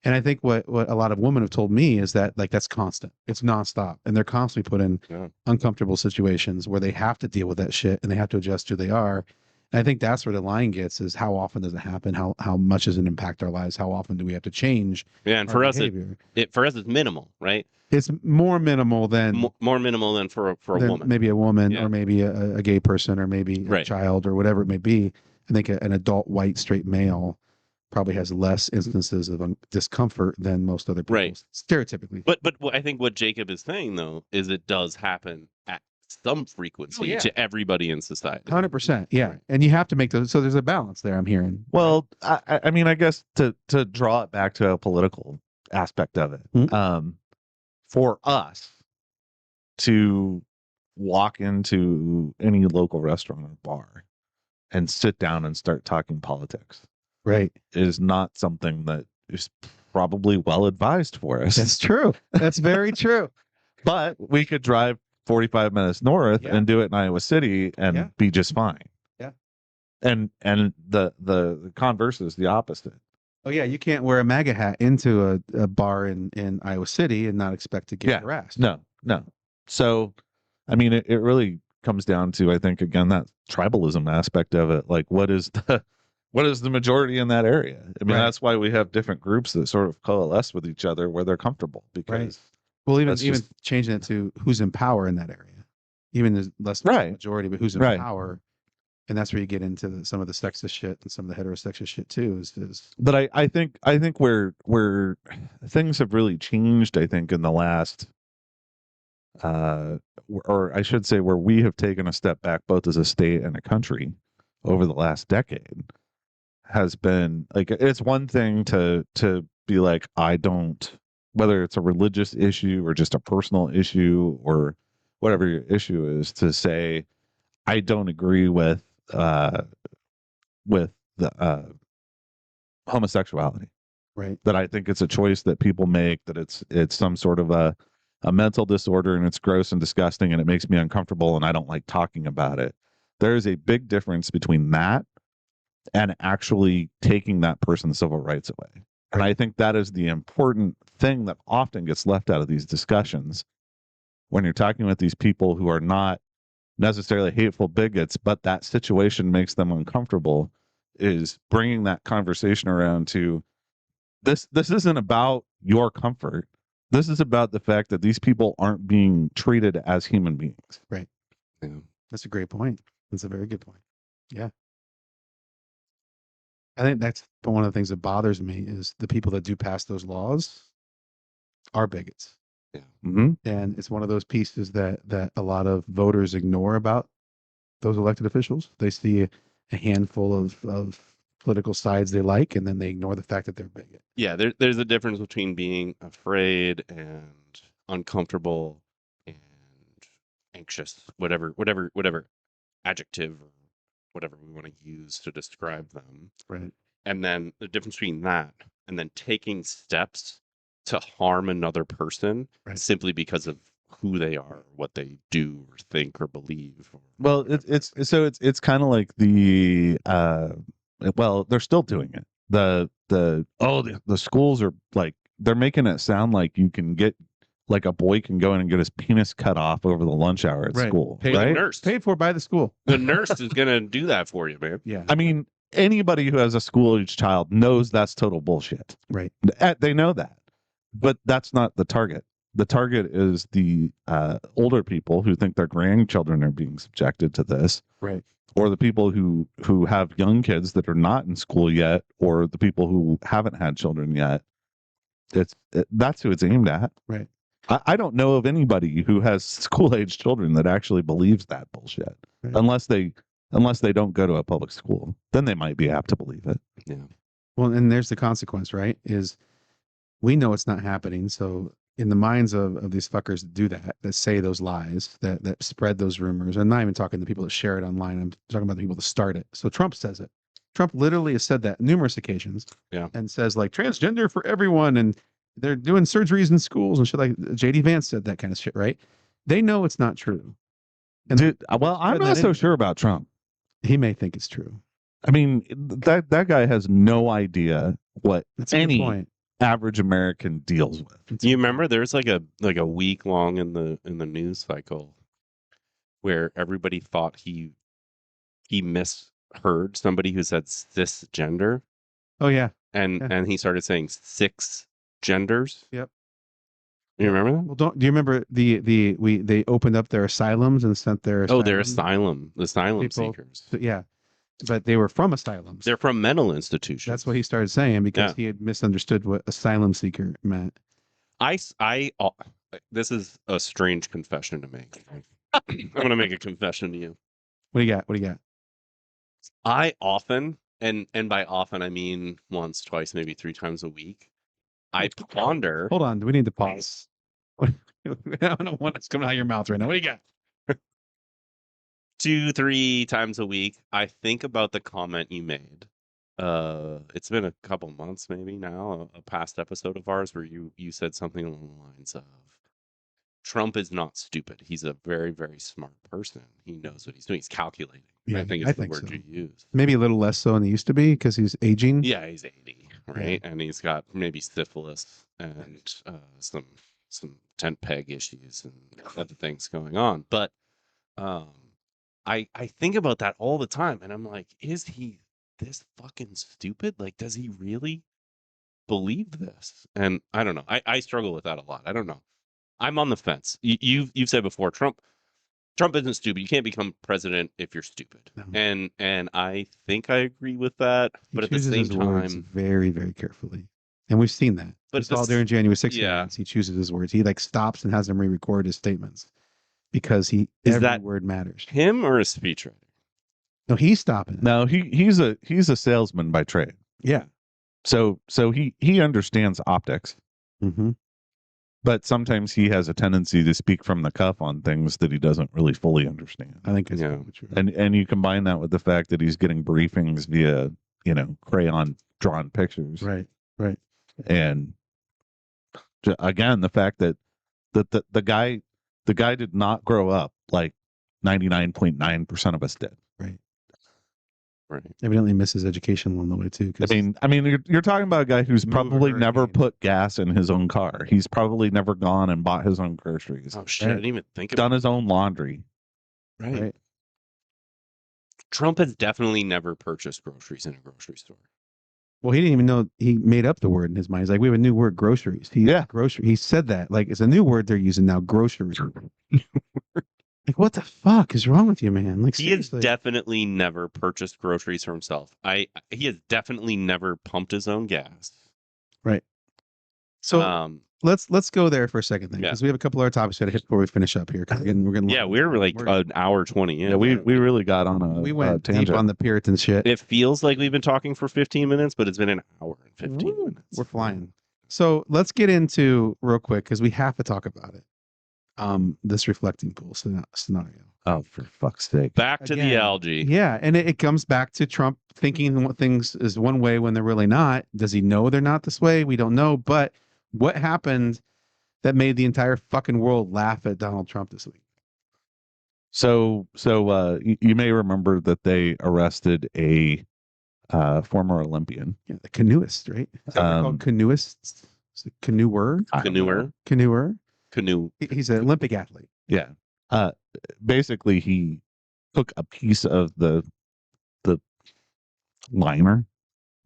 And I think what a lot of women have told me is that like that's constant. It's nonstop, and they're constantly put in uncomfortable situations where they have to deal with that shit and they have to adjust who they are. And I think that's where the line gets is how often does it happen? How much does it impact our lives? How often do we have to change? Yeah, and for us, it's minimal, right? It's more minimal than more minimal than for a woman. Maybe a woman, or maybe a gay person, or maybe a child, or whatever it may be. I think an adult white straight male probably has less instances of discomfort than most other people, stereotypically. But I think what Jacob is saying though is it does happen at some frequency to everybody in society. 100%, yeah. And you have to make those. So there's a balance there. I'm hearing. Well, I mean, I guess to draw it back to a political aspect of it, for us to walk into any local restaurant or bar and sit down and start talking politics. Right. Is not something that is probably well advised for us. That's true. That's very true. But we could drive 45 minutes north and do it in Iowa City and be just fine. Yeah. And the converse is the opposite. Oh yeah, you can't wear a MAGA hat into a bar in Iowa City and not expect to get harassed. No. So, I mean, it really comes down to, I think, again, that tribalism aspect of it. Like, what is the majority in that area? I mean, that's why we have different groups that sort of coalesce with each other where they're comfortable. Because well, even changing it to who's in power in that area, even there's less majority, but who's in power, and that's where you get into some of the sexist shit and some of the heterosexist shit too. But I think where things have really changed, I think, in the last, or I should say, where we have taken a step back, both as a state and a country, over the last decade. Has been like, it's one thing to be like, I don't, whether it's a religious issue or just a personal issue or whatever your issue is, to say I don't agree with the homosexuality. Right. That I think it's a choice that people make, that it's some sort of a mental disorder, and it's gross and disgusting and it makes me uncomfortable and I don't like talking about it. There is a big difference between that and actually taking that person's civil rights away. And I think that is the important thing that often gets left out of these discussions when you're talking with these people who are not necessarily hateful bigots, but that situation makes them uncomfortable, is bringing that conversation around to this isn't about your comfort. This is about the fact that these people aren't being treated as human beings. Right. Yeah. That's a great point. That's a very good point. Yeah. I think that's one of the things that bothers me is the people that do pass those laws are bigots. Yeah. Mm-hmm. And it's one of those pieces that a lot of voters ignore about those elected officials. They see a handful of political sides they like, and then they ignore the fact that they're bigot. Yeah, there's a difference between being afraid and uncomfortable and anxious, whatever adjective or whatever we want to use to describe them. Right. And then the difference between that and then taking steps to harm another person simply because of who they are, what they do or think or believe. Well, it's kind of like the well, they're still doing it. The schools are like, they're making it sound like you can get like a boy can go in and get his penis cut off over the lunch hour at school, Paid, With a right? nurse. Paid for by the school. The nurse is gonna do that for you, man. Yeah. I mean, anybody who has a school-age child knows that's total bullshit. Right. They know that, but that's not the target. The target is the older people who think their grandchildren are being subjected to this, Right. or the people who have young kids that are not in school yet, or the people who haven't had children yet. That's who it's aimed at. Right. I don't know of anybody who has school-age children that actually believes that bullshit, Right. unless they don't go to a public school. Then they might be apt to believe it. Yeah. Well, and there's the consequence, right? Is we know it's not happening. So in the minds of these fuckers that do that say those lies, that spread those rumors, I'm not even talking to people that share it online. I'm talking about the people that start it. So Trump says it. Trump literally has said that numerous occasions. Yeah. And says like transgender for everyone, and they're doing surgeries in schools and shit. Like JD Vance said that kind of shit, right? They know it's not true. And Dude, well, I'm spread not that so in. sure about Trump. He may think it's true. I mean, that guy has no idea what That's a good any point. average American deals with. That's a You good remember there's like a week long in the news cycle where everybody thought he misheard somebody who said cisgender, point. Oh yeah. and Yeah. and he started saying 6 genders. Yep. You remember that? Well, do you remember they opened up their asylums and sent their Oh, they're asylum asylum people- seekers. yeah, but they were from asylums. They're from mental institutions. That's what he started saying because Yeah. he had misunderstood what asylum seeker meant. This is a strange confession to make. I'm going to make a confession to you. What do you got? What do you got? I often, and by often I mean once, twice, maybe 3 times a week, I ponder. Hold on. Do we need to pause? I don't know what's coming out of your mouth right now. What do you got? 2, 3 times a week, I think about the comment you made. It's been a couple months maybe now, a past episode of ours where you said something along the lines of, Trump is not stupid. He's a very, very smart person. He knows what he's doing. He's calculating. Yeah, I think I it's the think word so. you used. Maybe a little less so than he used to be because he's aging. Yeah, he's 80, right? And he's got maybe syphilis and some tent peg issues and other things going on. But I think about that all the time, and I'm like, is he this fucking stupid? Like, does he really believe this? And I don't know. I struggle with that a lot. I don't know. I'm on the fence. You've said before, Trump isn't stupid. You can't become president if you're stupid. No. And I think I agree with that. He But at the chooses same his words time, very, very carefully, and we've seen that. But We saw this- during January 6th yeah. hearings, he chooses his words. He like stops and has them re-record his statements because Is every that- word matters. him or a speechwriter? No, he's stopping it. No, he's a salesman by trade. Yeah. So he understands optics, Mm-hmm. but sometimes he has a tendency to speak from the cuff on things that he doesn't really fully understand. I think it's Yeah. probably true. And you combine that with the fact that he's getting briefings via, crayon drawn pictures. Right. And again, the fact that the guy did not grow up like 99.9% of us did. Right. Evidently misses education along the way too. 'cause I mean, you're talking about a guy who's Move a probably never hurricane. put gas in his own car. He's probably never gone and bought his own groceries, Oh shit! I didn't even think done about his own laundry. Right. Right. Trump has definitely never purchased groceries in a grocery store. Well, he didn't even know he made up the word in his mind. He's like, we have a new word, groceries. Yeah. Grocery. He said that. Like, it's a new word they're using now, groceries. Like, what the fuck is wrong with you, man? Like, He has seriously. definitely never purchased groceries for himself. He has definitely never pumped his own gas. So let's go there for a second then, Yeah. because we have a couple other topics to hit before we finish up here. 'Cause we're getting yeah, we're like an hour 20 in. Yeah, we really got on a we went deep tangent. on the Puritan shit. It feels like we've been talking for 15 minutes, but it's been an hour and 15 Woo, minutes. We're flying. So let's get into real quick because we have to talk about it. This reflecting pool scenario. Oh, for fuck's sake! Back to the Again, algae. Yeah, and it comes back to Trump thinking what things is one way when they're really not. Does he know they're not this way? We don't know. But what happened that made the entire fucking world laugh at Donald Trump this week? So you may remember that they arrested a former Olympian. Yeah, the canoeist, right? Is that what they're called canoeists? Is it canoer? Canoer. Canoer. canoe. He's an Olympic athlete. Yeah. Basically, he took a piece of the liner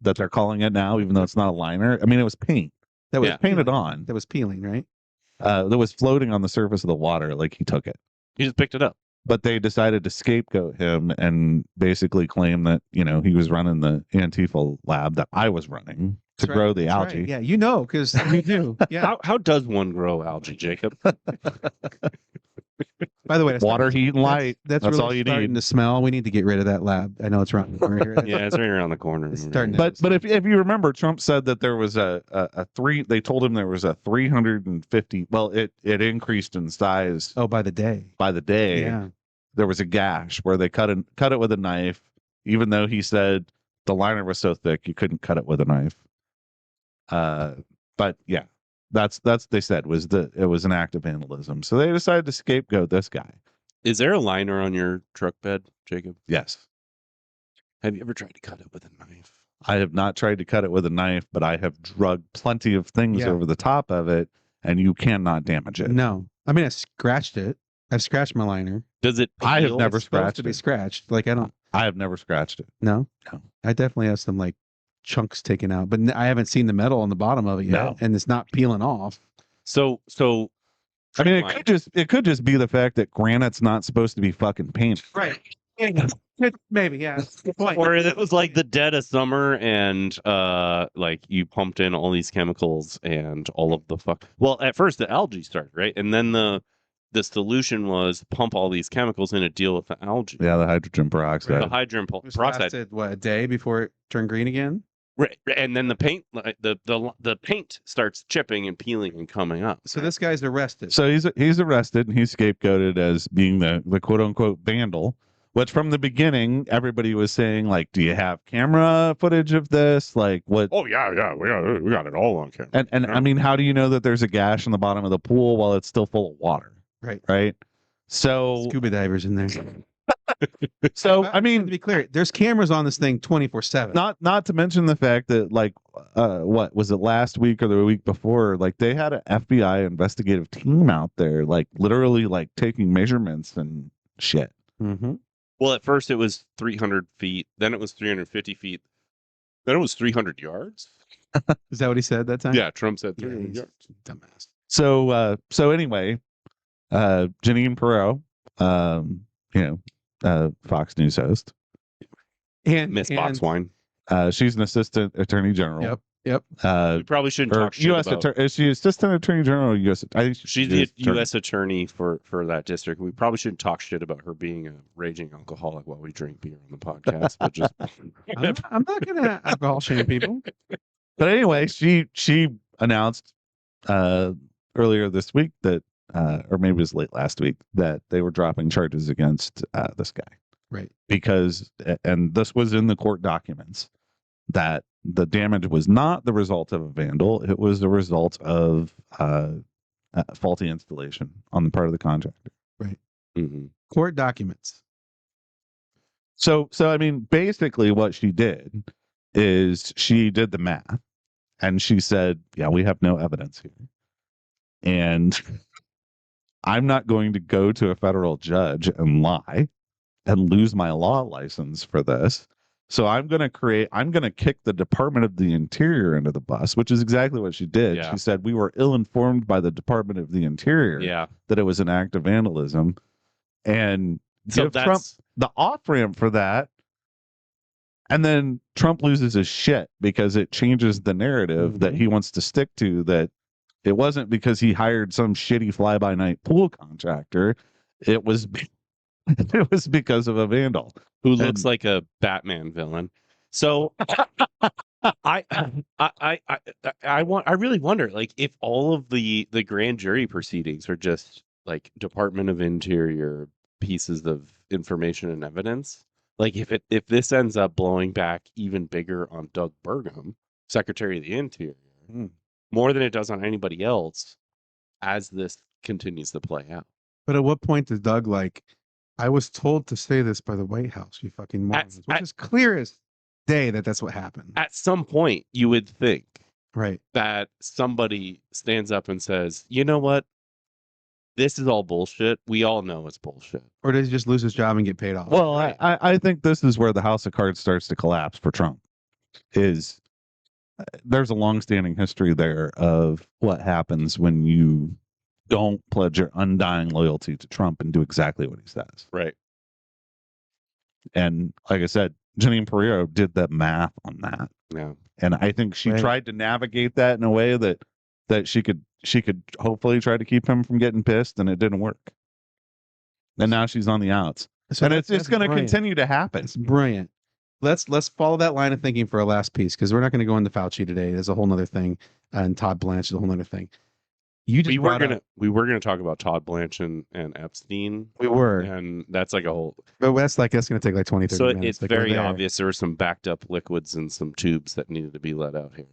that they're calling it now, even though it's not a liner. I mean, it was paint that was painted on. That was peeling, right? That was floating on the surface of the water. Like he took it. He just picked it up. But they decided to scapegoat him and basically claim that, you know, he was running the Antifa lab that I was running to grow the algae. Right. Yeah, you know, because you do. Yeah. How does one grow algae, Jacob? By the way, Water, heat, and light. That's really all you starting need. to smell. We need to get rid of that lab. I know it's around the corner here. Yeah, it's right around the corner. It's starting to- But if you remember, Trump said that there was a three. They told him there was a 350. Well, it increased in size. Oh, by the day. By the day, Yeah. there was a gash where they cut it with a knife, even though he said the liner was so thick you couldn't cut it with a knife. But yeah, that's they said it was an act of vandalism. So they decided to scapegoat this guy. Is there a liner on your truck bed, Jacob? Yes. Have you ever tried to cut it with a knife? I have not tried to cut it with a knife, but I have drugged plenty of things over the top of it, and you cannot damage it. No. I mean, I scratched it. I've scratched my liner. Does it I have peel? never It's supposed scratched to be it. scratched. Like, I don't. I have never scratched it. No? No. I definitely have some, like, chunks taken out, but I haven't seen the metal on the bottom of it yet. No. And it's not peeling off. So I mean, it could just be the fact that granite's not supposed to be fucking painted. Right. Maybe, yeah. Good point. or it was like the dead of summer and like you pumped in all these chemicals and all of the fuck. Well, at first the algae started, right? And then the solution was pump all these chemicals in to deal with the algae. Yeah, the hydrogen peroxide. The hydrogen It was peroxide. lasted, what, a day before it turned green again? Right. And then the paint the paint starts chipping and peeling and coming up. So this guy's arrested. So he's arrested and he's scapegoated as being the quote unquote vandal, which from the beginning everybody was saying, like, do you have camera footage of this? Like what? Oh yeah, we got it all on camera. And I mean, how do you know that there's a gash in the bottom of the pool while it's still full of water? Right. Right. So Scuba divers in there. I mean, to be clear, there's cameras on this thing 24/7. not to mention the fact that, like, what was it, last week or the week before, like they had an FBI investigative team out there, like literally like taking measurements and shit. Mm-hmm. Well, at first it was 300 feet, then it was 350 feet, then it was 300 yards. Is that what he said that time? Yeah, Trump said Yeah, 300 he's yards. dumbass. So anyway, Janine Perot, Fox News host, And Miss Boxwine. she's an assistant attorney general. Yep. We probably shouldn't Or talk shit U.S. about. Is she assistant attorney general or U.S.? I think She's the U.S. attorney for that district. We probably shouldn't talk shit about her being a raging alcoholic while we drink beer on the podcast. But just I'm not gonna alcohol shame people. But anyway, she announced earlier this week that, or maybe it was late last week, that they were dropping charges against this guy. Right. Because, and this was in the court documents, that the damage was not the result of a vandal; it was the result of faulty installation on the part of the contractor. Right. mm-hmm. Court documents. So I mean, basically, what she did is she did the math, and she said, "Yeah, we have no evidence here, and I'm not going to go to a federal judge and lie and lose my law license for this. So I'm going to kick the Department of the Interior into the bus," which is exactly what she did. Yeah. She said, "We were ill-informed by the Department of the Interior Yeah. that it was an act of vandalism," and So give that's Trump the off-ramp for that. And then Trump loses his shit because it changes the narrative that he wants to stick to, that it wasn't because he hired some shitty fly-by-night pool contractor. It was because of a vandal who looks like a Batman villain. So I really wonder, like, if all of the grand jury proceedings are just like Department of Interior pieces of information and evidence. Like, if this ends up blowing back even bigger on Doug Burgum, Secretary of the Interior, more than it does on anybody else, as this continues to play out. But at what point does Doug, like, I was told to say this by the White House, you fucking morons, which is clear as day that that's what happened. At some point, you would think Right. that somebody stands up and says, you know what? this is all bullshit. We all know it's bullshit. Or does he just lose his job and get paid off? Well, I think this is where the house of cards starts to collapse for Trump. Is there's a longstanding history there of what happens when you don't pledge your undying loyalty to Trump and do exactly what he says. Right. And like I said, Jeanine Pirro did that math on that. Yeah. And I think she Right. tried to navigate that in a way that she could hopefully try to keep him from getting pissed, and it didn't work. And now she's on the outs. So And that's it's going to brilliant. continue to happen. It's brilliant. Let's follow that line of thinking for a last piece, because we're not going to go into Fauci today. There's a whole nother thing, and Todd Blanche is a whole nother thing. You just We were brought up- gonna talk about Todd Blanche and Epstein. we were, And that's like a whole. but that's going to take like 20, 30 So minutes. it's Like, we're very there. obvious there were some backed up liquids and some tubes that needed to be let out here.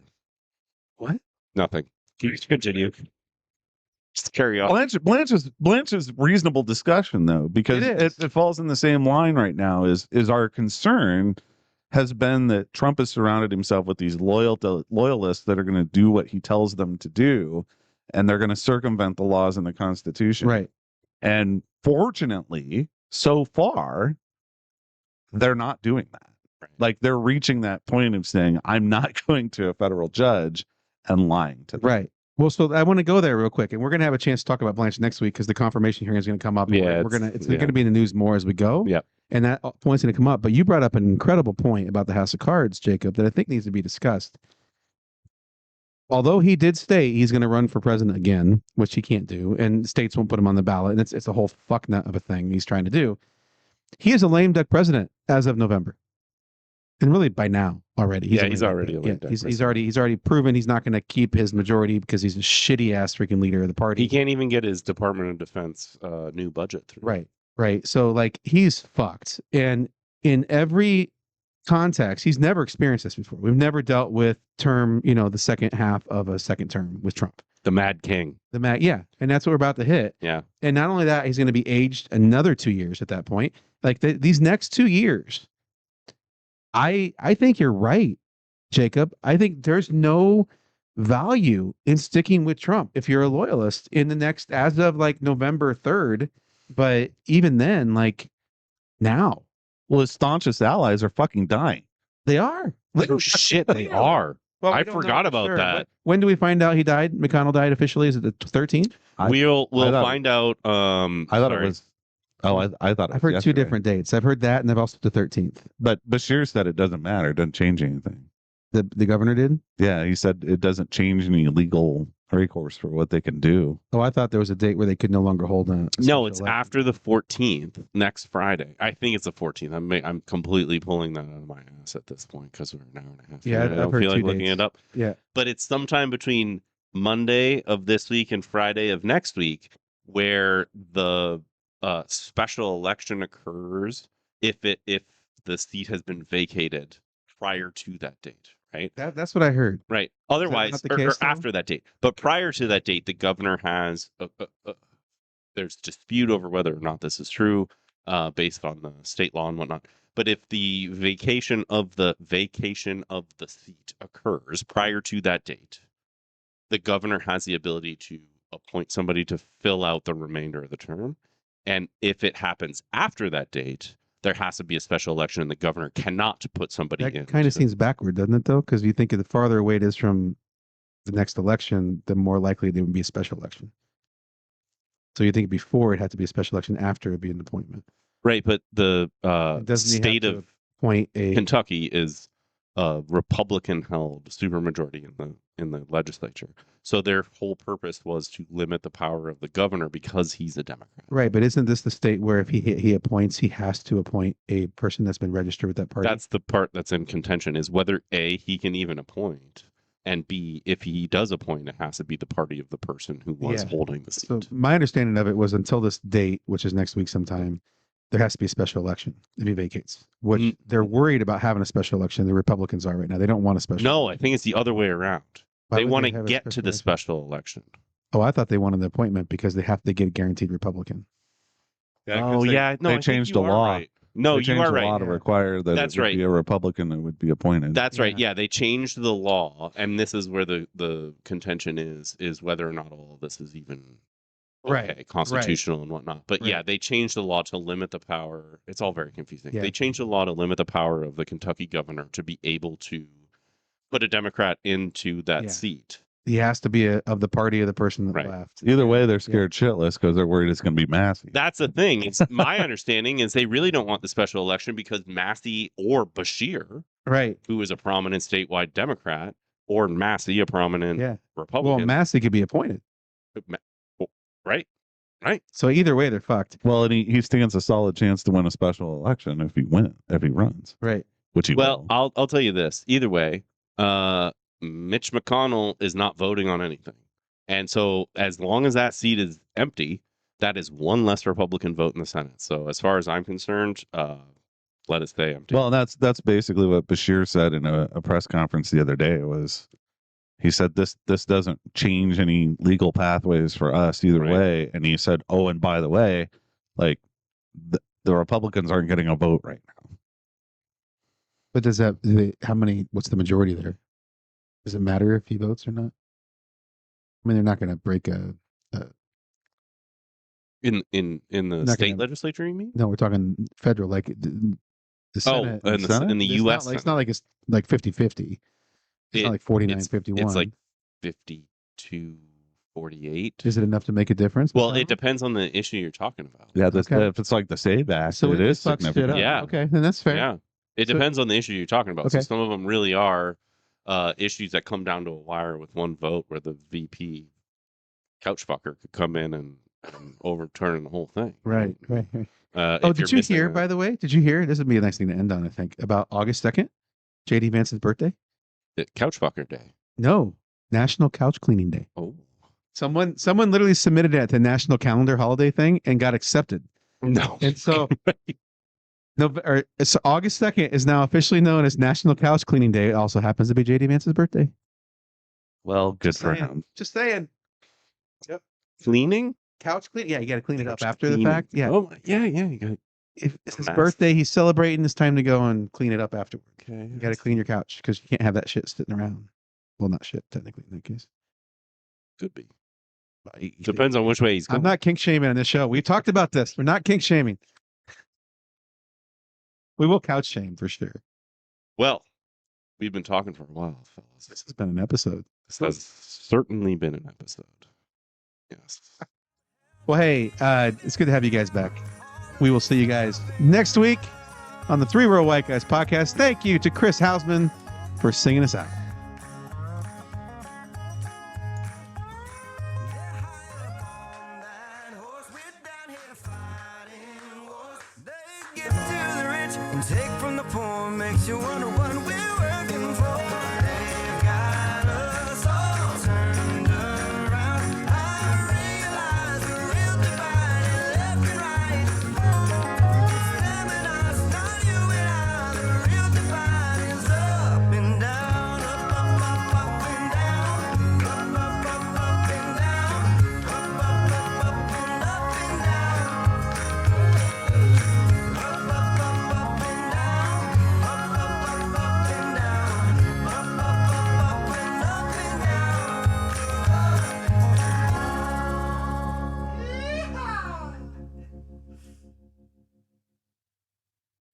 What? Nothing. Continue. Just carry on. Blanche's reasonable discussion though, because It is. it falls in the same line right now. Is our concern has been that Trump has surrounded himself with these loyalists that are going to do what he tells them to do, and they're going to circumvent the laws and the Constitution. Right. And fortunately, so far, they're not doing that. Right. Like they're reaching that point of saying, "I'm not going to a federal judge and lying to them." Right. Well, so I want to go there real quick, and we're going to have a chance to talk about Blanche next week because the confirmation hearing is going to come up. and Yeah, it's going to be in the news more as we go. Yep. And that point's going to come up. But you brought up an incredible point about the House of Cards, Jacob, that I think needs to be discussed. Although he did state he's going to run for president again, which he can't do, and states won't put him on the ballot, and it's a whole fuck nut of a thing he's trying to do. He is a lame duck president as of November, and really by now already. Yeah, a he's lame duck already a president. lame duck He's president. already proven he's not going to keep his majority because he's a shitty ass freaking leader of the party. He can't even get his Department of Defense new budget through. Right. So like he's fucked. And in every context, he's never experienced this before. We've never dealt with the second half of a second term with Trump. The Mad King. Yeah. And that's what we're about to hit. Yeah. And not only that, he's going to be aged another 2 years at that point. Like these next 2 years, I think you're right, Jacob. I think there's no value in sticking with Trump if you're a loyalist in the next, as of like November 3rd. But even then, like now, Well, his staunchest allies are fucking dying. they are. Oh shit, they are. Well, I we don't know forgot for about sure. that. When do we find out he died? McConnell died officially? Is it the 13th? We'll I thought- find out. I thought it was. Oh, I thought it I've was heard two yesterday. different dates. I've heard that, and I've also the 13th. But Bashir said it doesn't matter. It doesn't change anything. The governor did? Yeah, he said it doesn't change any legal recourse for what they can do. Oh, I thought there was a date where they could no longer hold a No, special it's election. after the 14th, next Friday. I think it's the 14th. I'm completely pulling that out of my ass at this point because we're an hour and a half. Yeah, in. I I've don't heard feel like two looking dates. it up. Yeah. But it's sometime between Monday of this week and Friday of next week where the special election occurs if the seat has been vacated prior to that date, right? That's what I heard. Right. Otherwise, not the or case, though? after that date. But prior to that date, the governor has there's dispute over whether or not this is true, based on the state law and whatnot. But if the vacation of the seat occurs prior to that date, the governor has the ability to appoint somebody to fill out the remainder of the term. And if it happens after that date, there has to be a special election, and the governor cannot put somebody in. That kind of seems backward, doesn't it, though? Because you think the farther away it is from the next election, the more likely there would be a special election. So you think before it had to be a special election, after it would be an appointment. Right, but the Doesn't he have state to of Point a Kentucky is a Republican-held supermajority in the legislature. So their whole purpose was to limit the power of the governor because he's a Democrat. right, but isn't this the state where if he appoints, he has to appoint a person that's been registered with that party? That's the part that's in contention, is whether A, he can even appoint, and B, if he does appoint, it has to be the party of the person who was Yeah. holding the seat. So my understanding of it was until this date, which is next week sometime, there has to be a special election if he vacates. Which Mm. they're worried about having a special election. The Republicans are right now. They don't want a special. No, I think it's the other way around. Why They would want to have a get to special the election? special election. Oh, I thought they wanted the appointment because they have to get a guaranteed Republican. Oh, yeah. No, they I think changed you the are law. right. No, They you changed are the right. law to require that That's it would right. be a Republican that would be appointed. That's right. Yeah. Yeah, they changed the law, and this is where the contention is whether or not all of this is even Right, constitutional and whatnot. But yeah, Right. they changed the law to limit the power. It's all very confusing. Yeah. They changed the law to limit the power of the Kentucky governor to be able to put a Democrat into that Yeah. seat. He has to be of the party of the person that Right. left. Either way, they're scared shitless because they're worried it's going to be Massey. That's the thing. It's my understanding is they really don't want the special election because Massey or Bashir, Right. who is a prominent statewide Democrat, or Massey, a prominent Yeah. Well, Republican. Massey could be appointed. Right. Right. So either way, they're fucked. Well, and he stands a solid chance to win a special election if he runs, Right. which he Well, will. I'll tell you this. Either way, Mitch McConnell is not voting on anything. And so as long as that seat is empty, that is one less Republican vote in the Senate. So as far as I'm concerned, let it stay empty. Well, that's basically what Bashir said in a press conference the other day. He said this doesn't change any legal pathways for us either Right. way. And he said, oh, and by the way, like the Republicans aren't getting a vote right now. But does that? What's the majority there? Does it matter if he votes or not? I mean, they're not going to break a. In the Not state gonna- legislature, you mean? No, we're talking federal, like the Senate. Oh, in Senate? the It's U.S. It's not like it's like 50-50. It's not like 49-51. It's like 52-48. Is it enough to make a difference? Well, it depends on the issue you're talking about. Yeah, Okay. if it's like the SAVE Act, So it is fucks shit significant. up. Yeah. Okay, then that's fair. Yeah. It So- depends on the issue you're talking about. So Okay. some of them really are issues that come down to a wire with one vote where the VP couch fucker could come in and overturn the whole thing. Right. Right. If Oh, you're did you missing hear, by the way? Did you hear? This would be a nice thing to end on, I think, about August 2nd, JD Vance's birthday? couch fucker day? No, National Couch Cleaning Day. Oh. Someone literally submitted it to National Calendar Holiday thing and got accepted. No. And so, so August 2nd is now officially known as National Couch Cleaning Day. It also happens to be JD Vance's birthday. Well, good for saying. him. Just saying. Cleaning? Couch clean? Yeah, you got to clean it up Couch after the cleaning. fact. Yeah. Oh, yeah. You got If it's his Mass. birthday, he's celebrating. It's time to go and clean it up afterward. okay. You got to clean your couch because you can't have that shit sitting around. Well, not shit, technically, in that case. Could be. But Depends on which way he's going. I'm not kink shaming on this show. We've talked about this. We're not kink shaming. We will couch shame for sure. Well, we've been talking for a while, fellas. This has been an episode. This has certainly been an episode. Yes. Well, hey, it's good to have you guys back. We will see you guys next week on the 3 Real White Guys podcast. Thank you to Chris Hausman for singing us out.